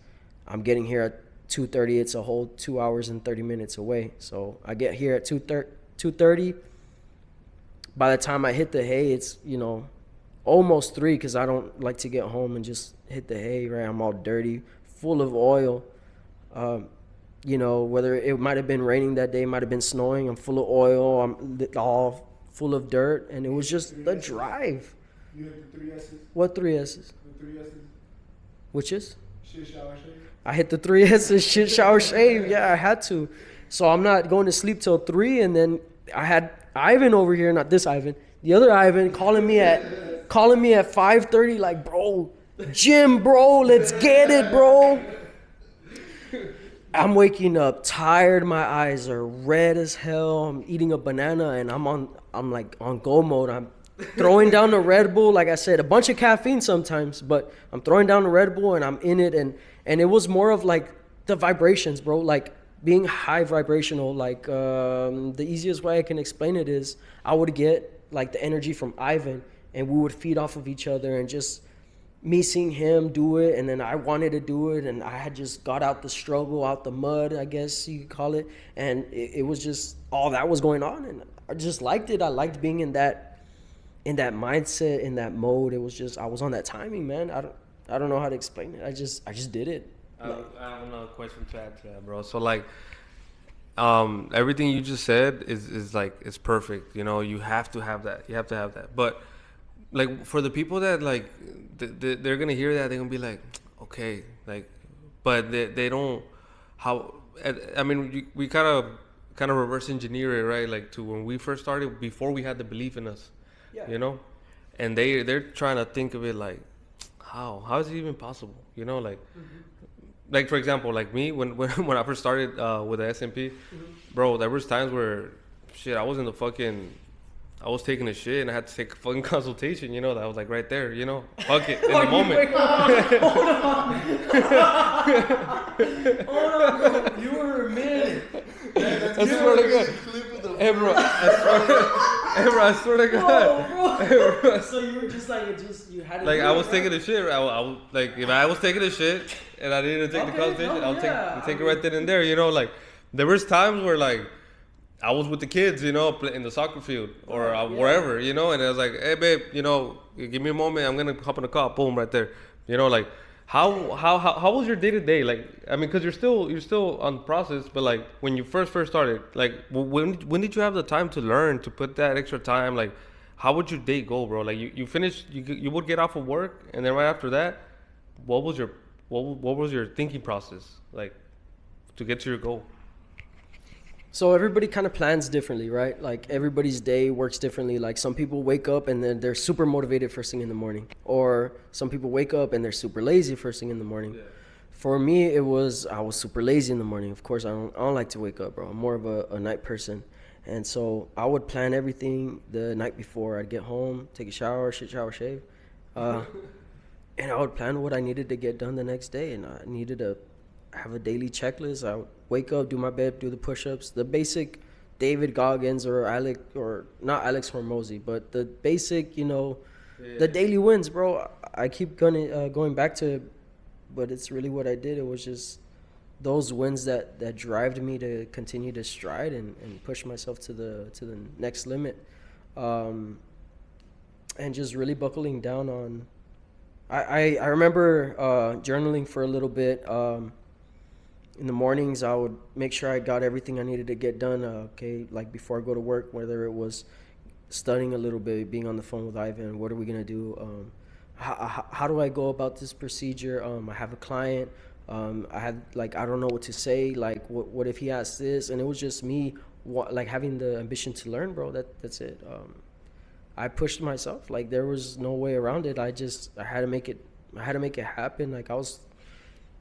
I'm getting here at 2:30. It's a whole 2 hours and 30 minutes away. So I get here at 2:30. By the time I hit the hay, it's, you know, almost 3, because I don't like to get home and just hit the hay, right? I'm all dirty, full of oil. You know, whether it might have been raining that day, might have been snowing, I'm full of oil, I'm all full of dirt, and it was just the drive. You hit the 3 S's? What 3 S's? The 3 S's? Which is? Shit, shower, shave. I hit the 3 S's, shit, shower, shave. Yeah, I had to. So I'm not going to sleep till 3, and then I had Ivan over here, not this Ivan, the other Ivan, calling me at 5:30, like, bro, gym, bro, let's get it, bro. I'm waking up tired, my eyes are red as hell. I'm eating a banana, and I'm like on go mode. I'm throwing down the Red Bull, like I said, a bunch of caffeine sometimes, but I'm throwing down the Red Bull and I'm in it, and it was more of like the vibrations, bro, like being high vibrational. Like the easiest way I can explain it is I would get like the energy from Ivan, and we would feed off of each other, and just me seeing him do it, and then I wanted to do it, and I had just got out the struggle, out the mud, I guess you could call it, and it was just all that was going on, and I just liked it. I liked being in that mindset, in that mode. It was just, I was on that timing, man. I don't know how to explain it. I just did it. I have another question to add to that, bro. So like, everything you just said is like, it's perfect. You know, you have to have that. But like for the people that like they're gonna hear that, they're gonna be like, okay, like, but they don't how. I mean, we kind of reverse engineer it, right? Like to when we first started, before we had the belief in us, you know, and they're trying to think of it like, how is it even possible, you know, like. Like for example, like me when I first started with the SMP, bro, there was times where shit, I was taking a shit and I had to take a fucking consultation, you know, that was like right there, you know, fuck it, in the moment. Hold on, bro. You were a minute. I swear to God. Hey, bro, I swear to God. Bro. Bro. So you were just like, you had to like do I it, was right? taking a shit. Like if I was taking a shit and I needed to take the consultation, I'll take it right then and there, you know, like there was times where like I was with the kids, you know, in the soccer field or wherever, you know, and I was like, hey, babe, you know, give me a moment. I'm going to hop in the car. Boom, right there. You know, like, how was your day to day? Like, I mean, because you're still on the process, but like when you first started, like, when did you have the time to learn, to put that extra time? Like, how would your day go, bro? Like, you finished, you would get off of work, and then right after that, what was your thinking process, like, to get to your goal? So everybody kind of plans differently, right? Like everybody's day works differently. Like some people wake up and then they're super motivated first thing in the morning, or some people wake up and they're super lazy first thing in the morning. Yeah. For me, I was super lazy in the morning. Of course, I don't like to wake up, bro. I'm more of a night person, and so I would plan everything the night before. I'd get home, take a shower, shave, and I would plan what I needed to get done the next day, and I needed to have a daily checklist. I would wake up, do my bed, do the push-ups, the basic David Goggins or Alex, or not Alex Hormozy, but the basic, you know, the daily wins, bro. I keep going back to it, but it's really what I did. It was just those wins that drive me to continue to stride and push myself to the next limit, and just really buckling down on. I remember journaling for a little bit. In the mornings, I would make sure I got everything I needed to get done, like before I go to work, whether it was studying a little bit, being on the phone with Ivan, what are we going to do, how do I go about this procedure, I have a client, I don't know what to say, like what if he asks this, and it was just me, like having the ambition to learn, bro, that's it. I pushed myself, like there was no way around it. I had to make it happen, like I was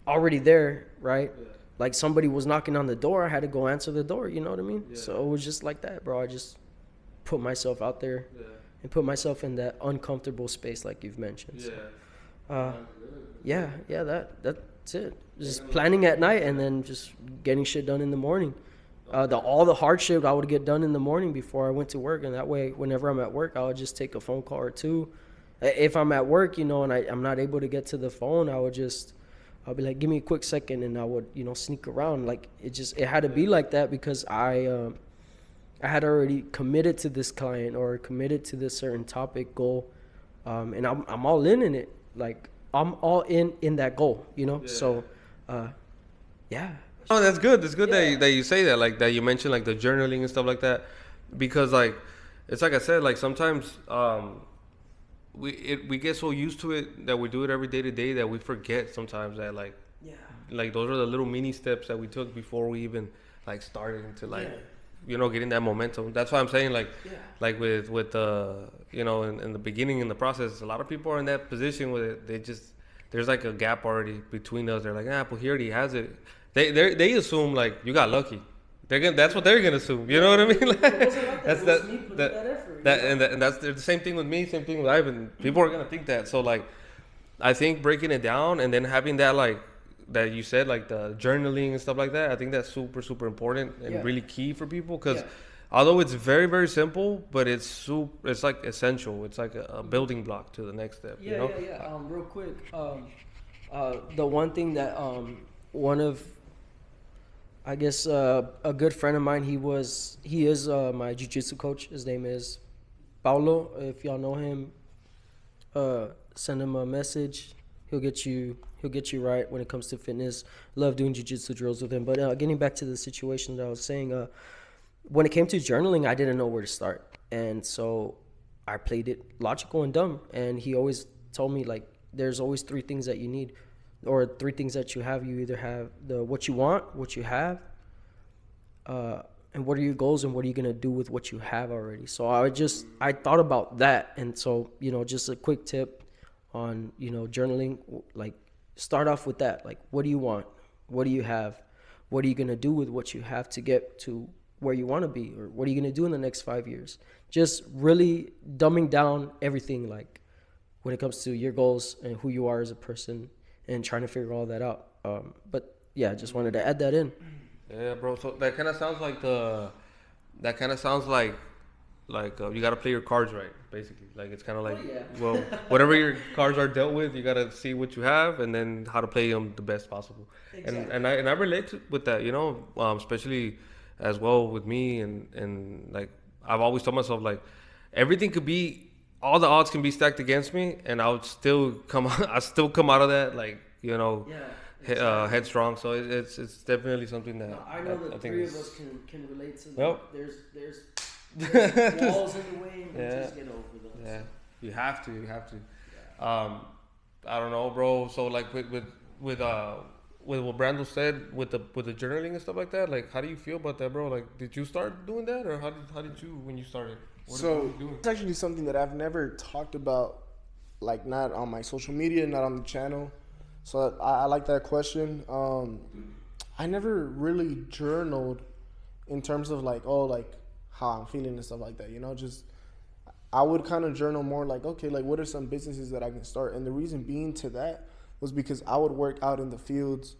already there, right? Yeah. Like somebody was knocking on the door, I had to go answer the door, you know what I mean? Yeah. So it was just like that, bro. I just put myself out there and put myself in that uncomfortable space like you've mentioned. So, that's it. Just planning at night and then just getting shit done in the morning. All the hardship I would get done in the morning before I went to work, and that way whenever I'm at work, I would just take a phone call or two. If I'm at work, you know, and I'm not able to get to the phone, I'll be like, give me a quick second, and I would, you know, sneak around. Like it had to be like that because I had already committed to this client or committed to this certain topic goal, and I'm all in it. Like I'm all in that goal, you know. Yeah. So, yeah. Oh, that's good. It's good that you say that, like that you mentioned like the journaling and stuff like that, because like it's like I said, like sometimes we get so used to it that we do it every day to day that we forget sometimes that like those are the little mini steps that we took before we even like started into like you know, getting that momentum. That's why I'm saying like with you know, in the beginning in the process, a lot of people are in that position where they just there's like a gap already between us. They're like, but he already has it. They assume like you got lucky. That's what they're gonna assume. You know what I mean? Like, that's and that's the same thing with me. Same thing with Ivan. People are gonna think that. So like, I think breaking it down and then having that like that you said like the journaling and stuff like that. I think that's super important and really key for people because although it's very very simple, but it's like essential. It's like a building block to the next step. You know? Real quick, the one thing that one of I guess a good friend of mine, he is my jiu-jitsu coach. His name is Paulo. If y'all know him, send him a message. He'll get you right when it comes to fitness. Love doing jiu-jitsu drills with him. But getting back to the situation that I was saying, when it came to journaling, I didn't know where to start. And so I played it logical and dumb. And he always told me, like, there's always three things that you need, or three things that you have. You either have what you want, what you have, and what are your goals, and what are you gonna do with what you have already. So I thought about that. And so, just a quick tip on, journaling, like, start off with that. Like, what do you want? What do you have? What are you gonna do with what you have to get to where you want to be? Or what are you gonna do in the next 5 years? Just really dumbing down everything, like, when it comes to your goals and who you are as a person, and trying to figure all that out. But yeah, I just wanted to add that in. Yeah, bro. So that kind of sounds like you gotta play your cards right, basically. Like, it's kind of like, well, whatever your cards are dealt with, you gotta see what you have and then how to play them the best possible. Exactly. And I relate with that, especially as well with me, and like, I've always told myself, like, everything could be, all the odds can be stacked against me, and I still come out of that, like, headstrong. So it's definitely something that I know the I think three of us can relate to. Yep. There's walls in the way, and we just get over them. Yeah, so. You have to. Yeah. I don't know, bro. So, like, with what Brandol said with the journaling and stuff like that, like, how do you feel about that, bro? Like, did you start doing that, or how did you, when you started? What you doing? It's actually something that I've never talked about, like, not on my social media, not on the channel. So I like that question. I never really journaled in terms of, like, how I'm feeling and stuff like that. Just I would kind of journal more like, okay, like, what are some businesses that I can start? And the reason being to that was because I would work out in the fields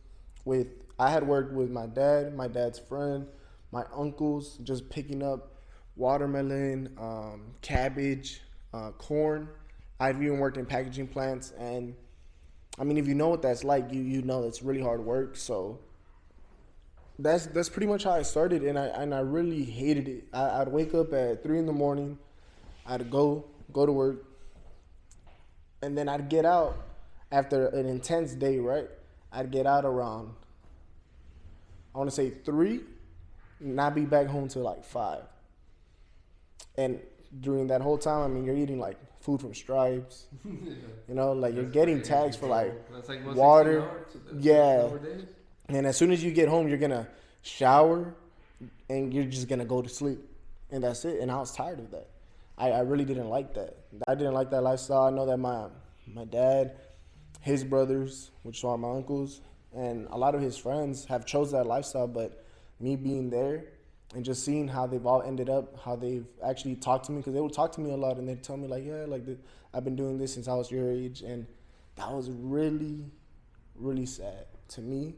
I had worked with my dad, my dad's friend, my uncles, just picking up watermelon, cabbage, corn. I've even worked in packaging plants, and I mean, if you know what that's like, you know it's really hard work. So that's pretty much how I started, and I really hated it. I'd wake up at 3 a.m. I'd go to work, and then I'd get out after an intense day, right? I'd get out around, I want to say 3, not be back home till like 5. And during that whole time, I mean, you're eating like food from Stripes, like, you're getting tags for like water. Yeah. And as soon as you get home, you're gonna shower and you're just gonna go to sleep, and that's it. And I was tired of that. I really didn't like that. I didn't like that lifestyle. I know that my dad, his brothers, which are my uncles, and a lot of his friends have chose that lifestyle, but me being there and just seeing how they've all ended up, how they've actually talked to me, because they would talk to me a lot, and they'd tell me, like, yeah, like, I've been doing this since I was your age. And that was really, really sad to me,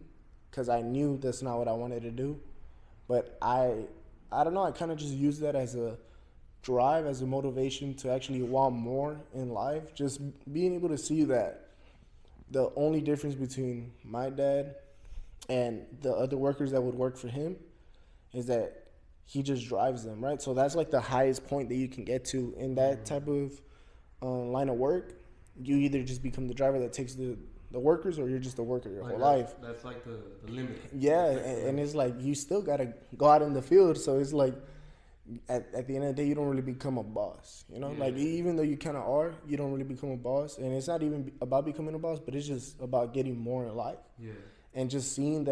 because I knew that's not what I wanted to do. But I don't know, I kind of just used that as a drive, as a motivation to actually want more in life. Just being able to see that the only difference between my dad and the other workers that would work for him is that he just drives them, right? So that's like the highest point that you can get to in that type of line of work. You either just become the driver that takes the workers, or you're just a worker your whole life. That's like the limit. Yeah, and it's like you still got to go out in the field. So it's like at the end of the day, you don't really become a boss. Like, even though you kind of are, you don't really become a boss. And it's not even about becoming a boss, but it's just about getting more in life. Yeah. And just seeing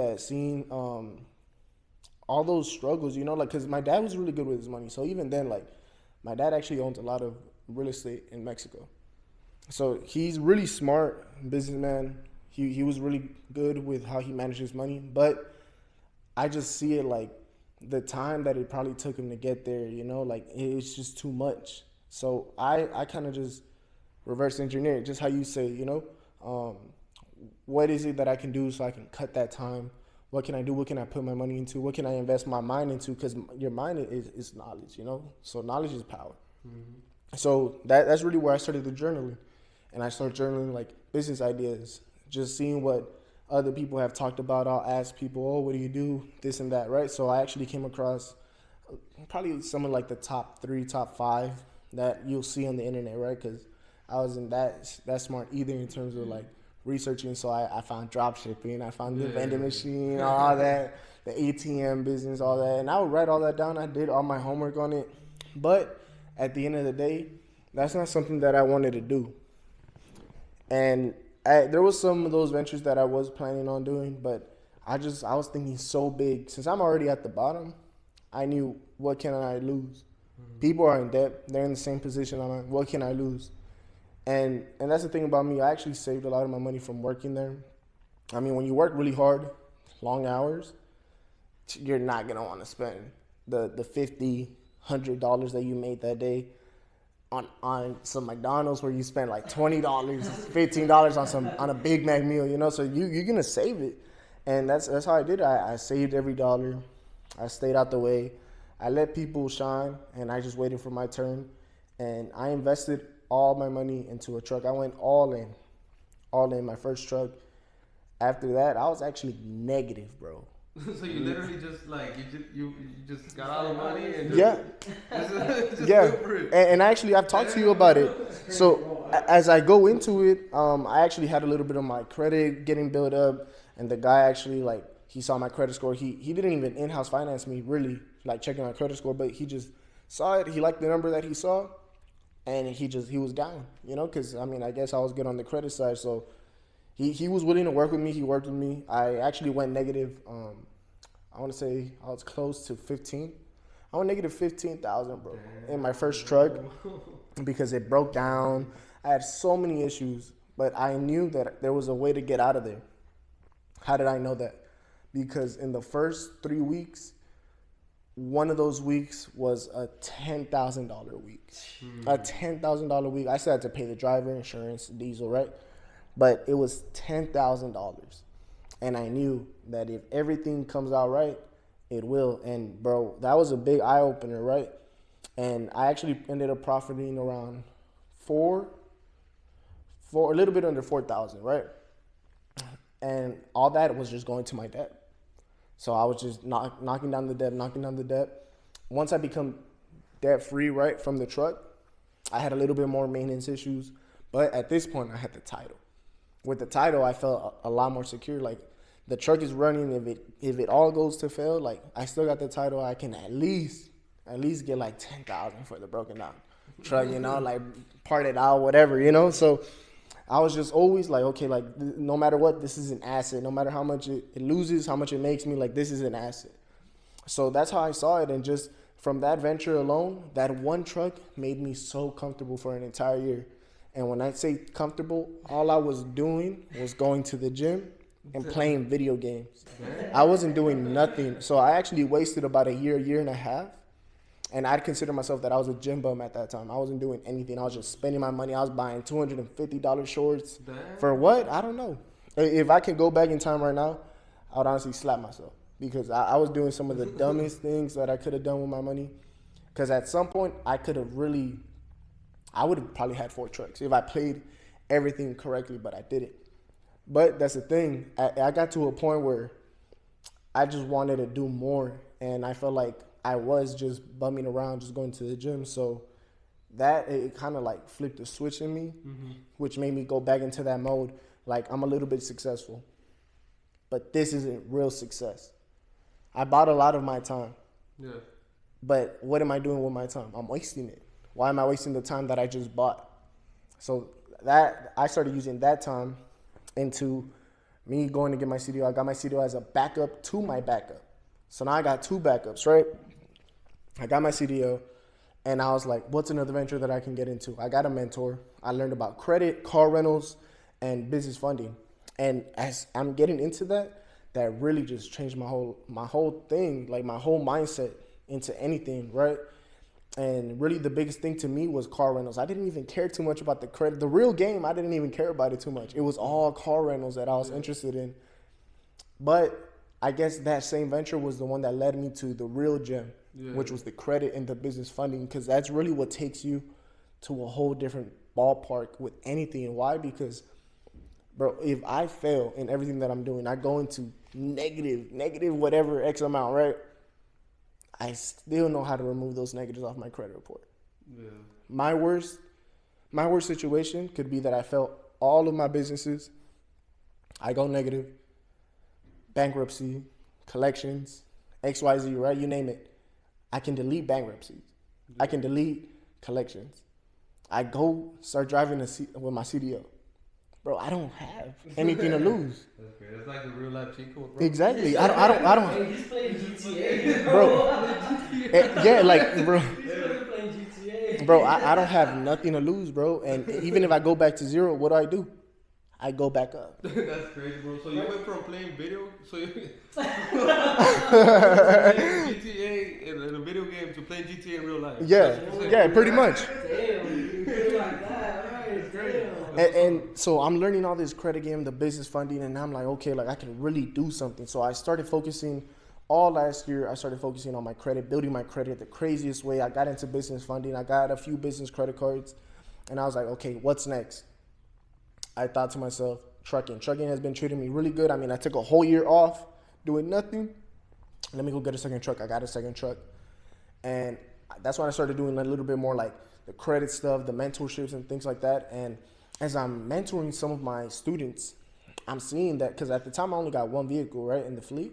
all those struggles, like, because my dad was really good with his money. So even then, like, my dad actually owns a lot of real estate in Mexico. So he's really smart businessman. He was really good with how he managed his money. But I just see it like the time that it probably took him to get there, like, it's just too much. So I kind of just reverse engineer it, just how you say, what is it that I can do so I can cut that time? What can I do? What can I put my money into? What can I invest my mind into? Because your mind is knowledge, So knowledge is power. Mm-hmm. So that's really where I started the journaling. And I started journaling, like, business ideas, just seeing what other people have talked about. I'll ask people, oh, what do you do? This and that, right? So I actually came across probably some of, like, the top 3, top 5 that you'll see on the internet, right? Because I wasn't that smart either in terms of, like, researching. So I found drop shipping, I found the vending machine, all that, the ATM business, all that. And I would write all that down. I did all my homework on it. But at the end of the day, That's not something that I wanted to do. And there was some of those ventures that I was planning on doing, but I was thinking so big. Since I'm already at the bottom, I knew, what can I lose? People are in debt. They're in the same position I'm in. What can I lose? And that's the thing about me. I actually saved a lot of my money from working there. I mean, when you work really hard, long hours, you're not going to want to spend the $50, $100 that you made that day on some McDonald's where you spend like $20, $15 on a Big Mac meal, you know? So you're going to save it. And that's how I did it. I saved every dollar. I stayed out the way. I let people shine, and I just waited for my turn. And I invested all my money into a truck. I went all in my first truck. After that, I was actually negative, bro. So you literally just like you just got all the money and just go for it. And actually, I've talked to you about it. So as I go into it, I actually had a little bit of my credit getting built up, and the guy actually, like, he saw my credit score. He didn't even in-house finance me, really, like checking my credit score, but he just saw it. He liked the number that he saw, and he was down, you know, because I mean, I guess I was good on the credit side, so. He was willing to work with me. He worked with me. I actually went negative. I want to say I was close to 15. I went negative 15,000, bro, in my first truck because it broke down. I had so many issues, but I knew that there was a way to get out of there. How did I know that? Because in the first 3 weeks, one of those weeks was a $10,000 week. A $10,000 week. I still had to pay the driver, insurance, diesel, right? But it was $10,000. And I knew that if everything comes out right, it will. And, bro, that was a big eye-opener, right? And I actually ended up profiting around a little bit under 4,000, right? And all that was just going to my debt. So I was just knocking down the debt. Once I become debt-free, right, from the truck, I had a little bit more maintenance issues. But at this point, I had the title. With the title, I felt a lot more secure. Like, the truck is running. If it all goes to fail, like, I still got the title. I can at least get like 10,000 for the broken down truck, you know, like part it out, whatever, you know. So I was just always like, okay, like, no matter what, this is an asset. No matter how much it loses, how much it makes me, like, this is an asset. So that's how I saw it. And just from that venture alone, that one truck made me so comfortable for an entire year. And when I say comfortable, all I was doing was going to the gym and playing video games. I wasn't doing nothing. So I actually wasted about a year and a half. And I'd consider myself that I was a gym bum at that time. I wasn't doing anything. I was just spending my money. I was buying $250 shorts. For what? I don't know. If I could go back in time right now, I would honestly slap myself. Because I was doing some of the dumbest things that I could have done with my money. Because at some point, I would have probably had 4 trucks if I played everything correctly, but I didn't. But that's the thing. I got to a point where I just wanted to do more, and I felt like I was just bumming around, just going to the gym. So that, it kind of like flipped a switch in me, which made me go back into that mode. Like, I'm a little bit successful, but this isn't real success. I bought a lot of my time. Yeah. But what am I doing with my time? I'm wasting it. Why am I wasting the time that I just bought? So that I started using that time into me going to get my CDO. I got my CDO as a backup to my backup. So now I got 2 backups, right? I got my CDO, and I was like, what's another venture that I can get into? I got a mentor. I learned about credit, car rentals, and business funding. And as I'm getting into that, that really just changed my whole thing, like my whole mindset into anything, right? And really the biggest thing to me was car rentals. I didn't even care too much about the credit. The real game, I didn't even care about it too much. It was all car rentals that I was interested in. But I guess that same venture was the one that led me to the real gem, which was the credit and the business funding, because that's really what takes you to a whole different ballpark with anything. Why? Because, bro, if I fail in everything that I'm doing, I go into negative whatever X amount, right? I still know how to remove those negatives off my credit report. Yeah. My worst situation could be that I fail all of my businesses. I go negative, bankruptcy, collections, XYZ, right? You name it. I can delete bankruptcies. I can delete collections. I go start driving with my CDL. Bro, I don't have anything to lose. That's great. That's like the real life cheat code, bro. Exactly. I don't. Hey, he's playing GTA, Bro. Yeah, like, bro. He's playing GTA. Bro, I don't have nothing to lose, bro. And even if I go back to zero, what do? I go back up. That's crazy, bro. So you went from playing video, GTA in a video game to playing GTA in real life. Yeah, pretty much. Damn, you feel like that, right? Damn. And so I'm learning all this credit game, the business funding, and I'm like, okay, like I can really do something. So I started focusing all last year. I started focusing on my credit, building my credit the craziest way. I got into business funding. I got a few business credit cards, and I was like, okay, what's next? I thought to myself, trucking. Trucking has been treating me really good. I mean, I took a whole year off doing nothing. Let me go get a second truck. I got a second truck. And that's when I started doing a little bit more like the credit stuff, the mentorships and things like that. And as I'm mentoring some of my students, I'm seeing that, because at the time I only got one vehicle, right, in the fleet.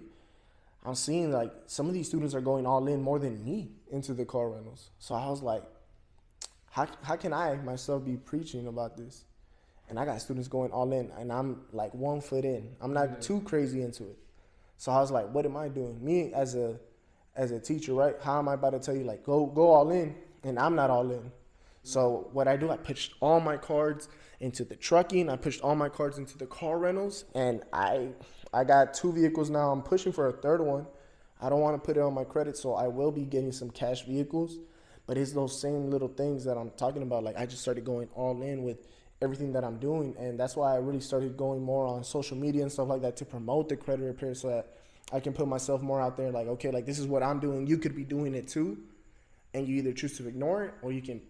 I'm seeing like some of these students are going all in more than me into the car rentals. So I was like, how can I myself be preaching about this? And I got students going all in, and I'm like 1 foot in. I'm not too crazy into it. So I was like, what am I doing? Me as a teacher, right? How am I about to tell you, like, go all in, and I'm not all in? So what I do, I pitched all my cards into the trucking. I pushed all my cards into the car rentals, and I got 2 vehicles now. I'm pushing for a third one. I don't want to put it on my credit, so I will be getting some cash vehicles. But it's those same little things that I'm talking about. Like, I just started going all in with everything that I'm doing, and that's why I really started going more on social media and stuff like that to promote the credit repair, so that I can put myself more out there, like, okay, like, this is what I'm doing, you could be doing it too, and you either choose to ignore it, or you can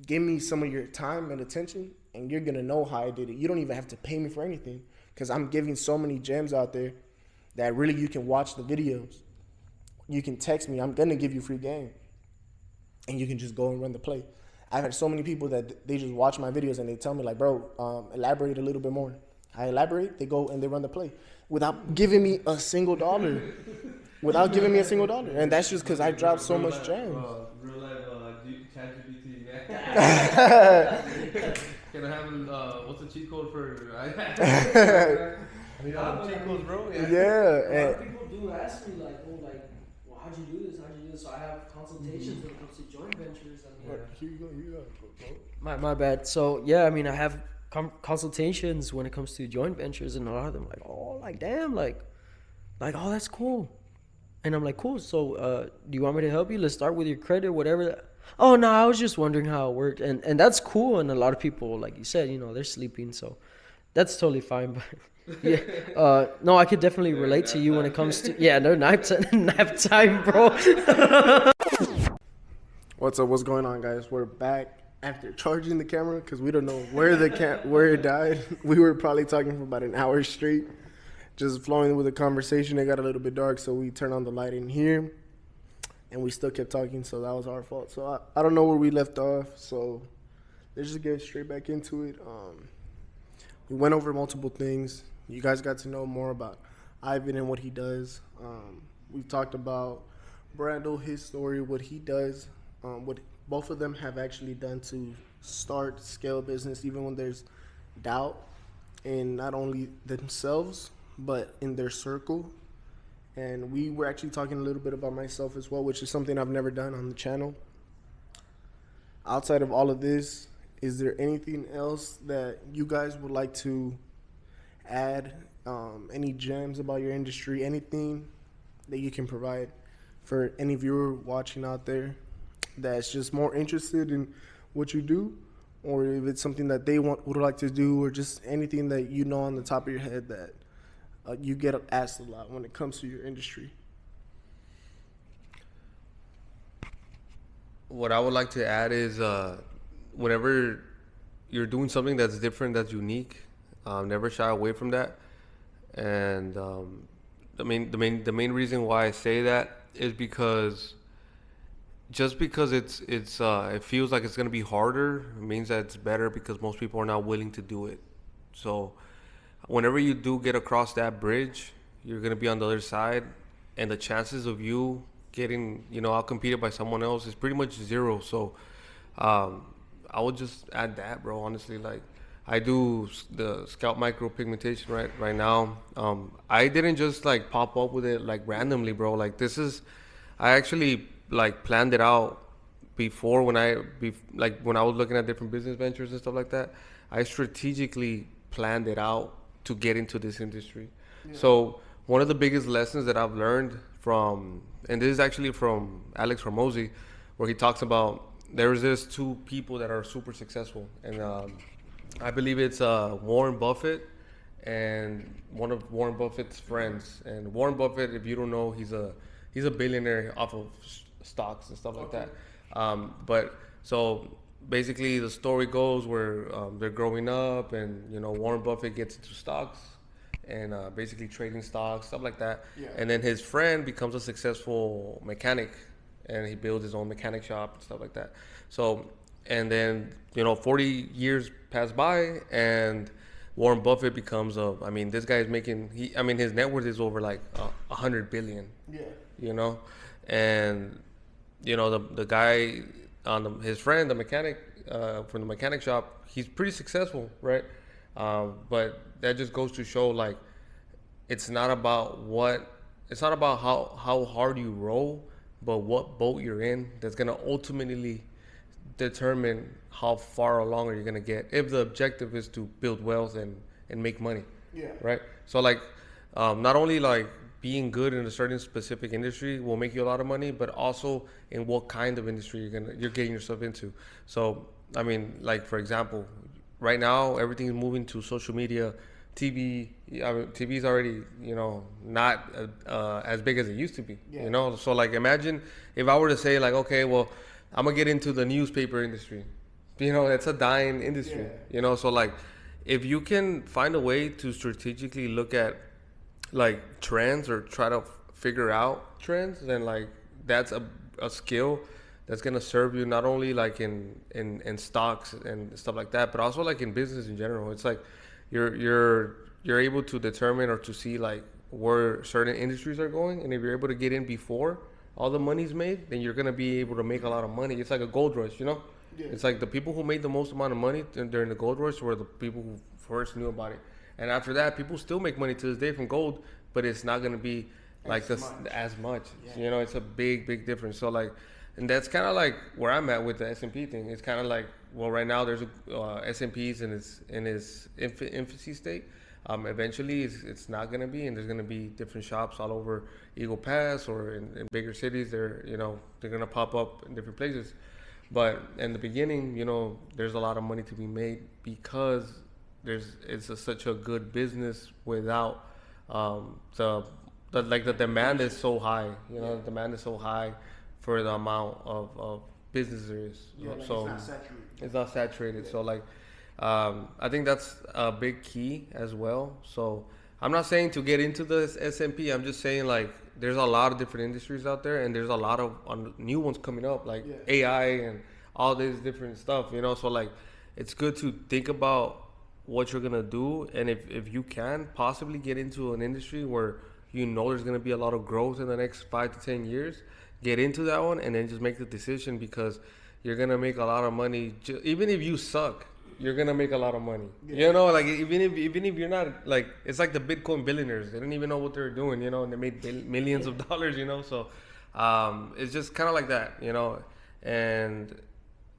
give me some of your time and attention, and you're gonna know how I did it. You don't even have to pay me for anything, because I'm giving so many gems out there that really you can watch the videos, you can text me, I'm gonna give you free game, and you can just go and run the play. I've had so many people that they just watch my videos and they tell me, like, bro, elaborate a little bit more. I elaborate, they go and they run the play without giving me a single dollar. And that's just because I dropped so much gems. Real life ChatGPT. Can I have what's the cheat code for? Cheat codes, bro. Yeah. A lot of people do ask me, like, oh, like, well, how'd you do this? So I have consultations when it comes to joint ventures. Here you go. My bad. So yeah, I mean, I have consultations when it comes to joint ventures, and a lot of them like, oh, like, damn, like, oh, that's cool. And I'm like, cool. So do you want me to help you? Let's start with your credit, whatever. Oh no, I was just wondering how it worked, and that's cool. And a lot of people, like you said, they're sleeping, so that's totally fine. But yeah, no, I could definitely relate to you when it comes to they're nap time, bro. What's up? What's going on, guys? We're back after charging the camera because we don't know where where it died. We were probably talking for about an hour straight, just flowing with the conversation. It got a little bit dark, so we turned on the light in here, and we still kept talking. So that was our fault. So I don't know where we left off. So let's just get straight back into it. We went over multiple things. You guys got to know more about Ivan and what he does. We've talked about Brandol, his story, what he does. What both of them have actually done to start, scale business, even when there's doubt in not only themselves, but in their circle. And we were actually talking a little bit about myself as well, which is something I've never done on the channel. Outside of all of this, is there anything else that you guys would like to add? Any gems about your industry, anything that you can provide for any viewer watching out there that's just more interested in what you do, or if it's something that they would like to do, or just anything that you know on the top of your head that you get asked a lot when it comes to your industry? What I would like to add is whenever you're doing something that's different, that's unique, never shy away from that. And the main reason why I say that is because just because it feels like it's gonna be harder, it means that it's better, because most people are not willing to do it. So whenever you do get across that bridge, you're gonna be on the other side, and the chances of you getting outcompeted by someone else is pretty much zero. So I I would just add that, bro. Honestly, like I do the scalp micro pigmentation right now. I didn't just like pop up with it like randomly, bro. Like I actually like planned it out before like when I was looking at different business ventures and stuff like that. I strategically planned it out to get into this industry. Yeah. So one of the biggest lessons that I've learned and this is actually from Alex Hormozy, where he talks about there's this two people that are super successful, and I believe it's Warren Buffett and one of Warren Buffett's friends. And Warren Buffett, if you don't know, he's a billionaire off of stocks and stuff like that. But so basically, the story goes where they're growing up, and Warren Buffett gets into stocks and basically trading stocks, stuff like that. Yeah. And then his friend becomes a successful mechanic, and he builds his own mechanic shop and stuff like that. So, and then 40 years pass by, and Warren Buffett becomes this guy is making his net worth is over like 100 billion. Yeah. And the guy his friend, the mechanic from the mechanic shop, he's pretty successful, right? But that just goes to show, like, it's not about how hard you row, but what boat you're in that's gonna ultimately determine how far along are you gonna get, if the objective is to build wealth and make money. Yeah. Right. So like, not only like being good in a certain specific industry will make you a lot of money, but also in what kind of industry you're getting yourself into. So like, for example, right now everything is moving to social media, TV. TV is already not as big as it used to be. Yeah. So like, imagine if I were to say like, okay, well, I'm gonna get into the newspaper industry. It's a dying industry. Yeah. So like, if you can find a way to strategically look at like trends or try to figure out trends, then like that's a skill that's gonna serve you not only like in stocks and stuff like that, but also like in business in general. It's like you're able to determine or to see like where certain industries are going, and if you're able to get in before all the money's made, then you're gonna be able to make a lot of money. It's like a gold rush, Yeah. It's like the people who made the most amount of money during the gold rush were the people who first knew about it. And after that, people still make money to this day from gold, but it's not gonna be like as much. Yeah. It's a big difference. So like, and that's kind of like where I'm at with the SMP thing. It's kind of like, well, right now there's SMP's in its infancy state. Eventually, it's not gonna be, and there's gonna be different shops all over Eagle Pass or in bigger cities. They're gonna pop up in different places. But in the beginning, there's a lot of money to be made because it's such a good business without the demand is so high. The demand is so high for the amount of business there is. So it's not saturated. So like, I think that's a big key as well. So I'm not saying to get into the SMP. I'm just saying like there's a lot of different industries out there, and there's a lot of new ones coming up, like AI and all this different stuff. So like, it's good to think about what you're gonna do, and if you can possibly get into an industry where there's gonna be a lot of growth in the next 5 to 10 years, get into that one, and then just make the decision, because you're gonna make a lot of money. Even if you suck, you're gonna make a lot of money. Yeah. Like even if you're not, like, it's like the Bitcoin billionaires. They didn't even know what they were doing, and they made millions of dollars. So it's just kind of like that, and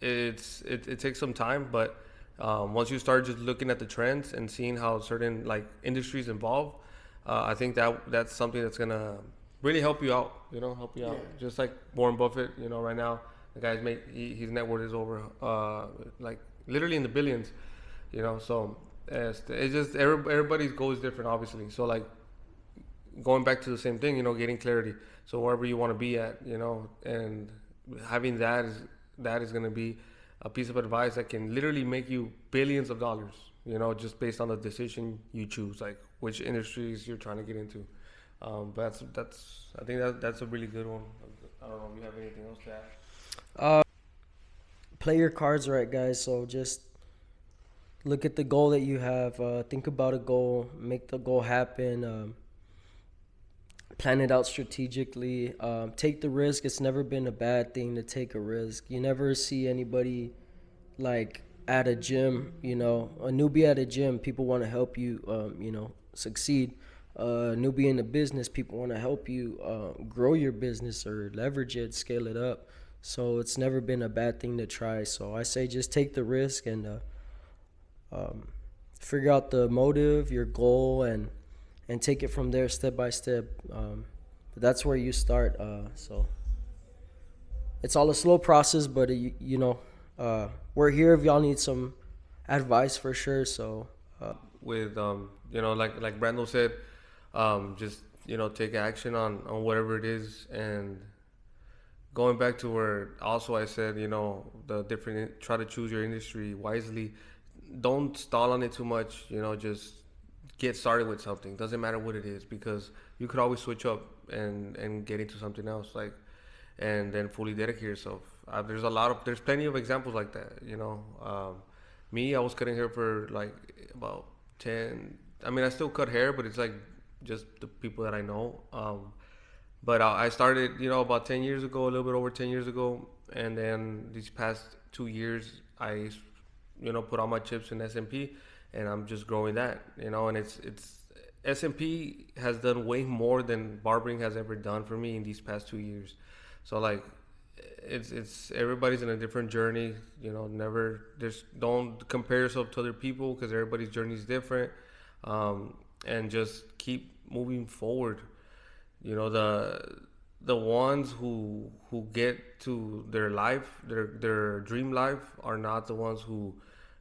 it takes some time, but once you start just looking at the trends and seeing how certain like industries evolve, I think that's something that's gonna really help you out. Just like Warren Buffett. Right now the guy's his net worth is over like literally in the billions. So it's just everybody's goal is different, obviously. So like, going back to the same thing, getting clarity. So wherever you want to be at, and having that is gonna be a piece of advice that can literally make you billions of dollars, just based on the decision you choose, like which industries you're trying to get into. But I think that's a really good one. I don't know if you have anything else to add. Play your cards right, guys. So just look at the goal that you have. Think about a goal, make the goal happen. Plan it out strategically. Take the risk. It's never been a bad thing to take a risk. You never see anybody like at a gym, you know, a newbie at a gym, people want to help you, you know, succeed. Newbie in the business, people want to help you grow your business or leverage it, scale it up. So it's never been a bad thing to try. So I say just take the risk and figure out the motive, your goal, and take it from there step by step. That's where you start. So it's all a slow process, but you know, we're here if y'all need some advice for sure. So With you know, like Brandol said, just, you know, take action on whatever it is. And going back to where also I said, you know, the different, try to choose your industry wisely. Don't stall on it too much, you know, just get started with something. Doesn't matter what it is, because you could always switch up and get into something else, like, and then fully dedicate yourself. There's plenty of examples like that, you know. Me, I was cutting hair for like about 10, I mean, I still cut hair, but it's like just the people that I know. But I started, you know, about 10 years ago, a little bit over 10 years ago. And then these past 2 years, I, you know, put all my chips in SMP, and I'm just growing that, you know. And it's SMP has done way more than barbering has ever done for me in these past 2 years. So like, it's everybody's in a different journey, you know. Don't compare yourself to other people, because everybody's journey is different. And just keep moving forward. You know, the ones who get to their life, their dream life, are not the ones who,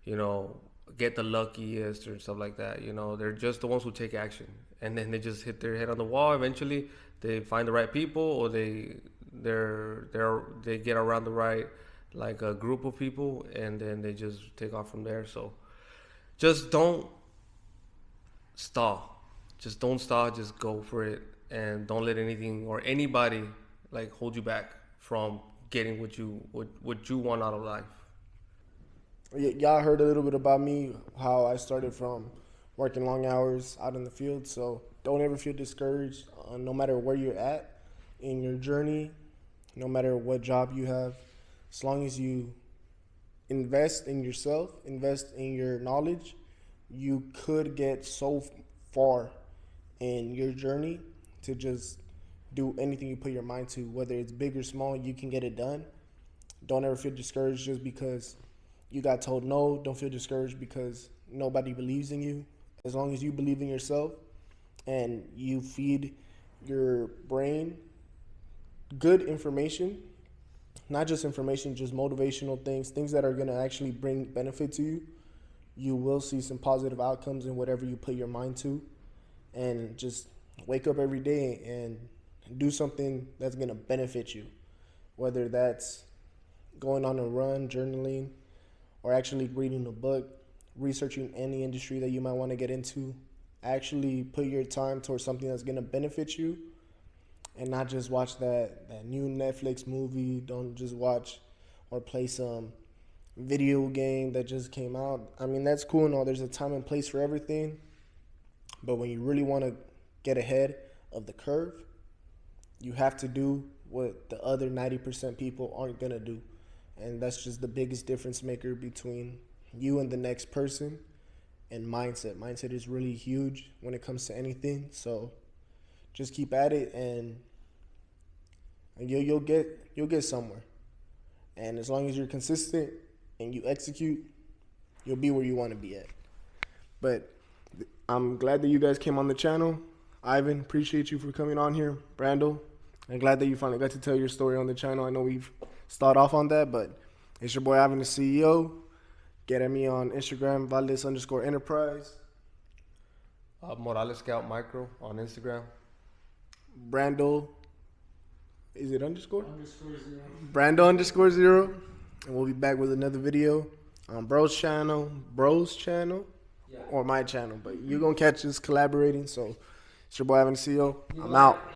you know, get the luckiest or stuff like that. You know, they're just the ones who take action, and then they just hit their head on the wall. Eventually, they find the right people, or they get around the right, like, a group of people, and then they just take off from there. So just don't stall. Just don't stall. Just go for it, and don't let anything or anybody like hold you back from getting what you want out of life. Y'all heard a little bit about me, how I started from working long hours out in the field. So don't ever feel discouraged, no matter where you're at in your journey, no matter what job you have. As long as you invest in yourself, invest in your knowledge, you could get so far in your journey to just do anything you put your mind to, whether it's big or small. You can get it done. Don't ever feel discouraged just because you got told no. Don't feel discouraged because nobody believes in you. As long as you believe in yourself and you feed your brain good information, not just information, just motivational things that are going to actually bring benefit to you, you will see some positive outcomes in whatever you put your mind to. And just wake up every day and do something that's going to benefit you, whether that's going on a run, journaling, or actually reading a book, researching any industry that you might want to get into. Actually put your time towards something that's going to benefit you, and not just watch that new Netflix movie. Don't just watch or play some video game that just came out. I mean, that's cool and all. There's a time and place for everything. But when you really want to get ahead of the curve, you have to do what the other 90% people aren't going to do. And that's just the biggest difference maker between you and the next person. And mindset. Mindset is really huge when it comes to anything. So just keep at it, and you'll get somewhere. And as long as you're consistent and you execute, you'll be where you want to be at. But I'm glad that you guys came on the channel. Ivan, appreciate you for coming on here. Brandol, I'm glad that you finally got to tell your story on the channel. I know we've started off on that, but it's your boy Ivan, the CEO. Get at me on Instagram, Moraless_enterprise. moralesscalpmicro on Instagram. Brandol, is it underscore? _0. Brandol_0. And we'll be back with another video on Bro's channel. Yeah. Or my channel. But you're going to catch us collaborating. So it's your boy Ivan, the CEO. I'm out.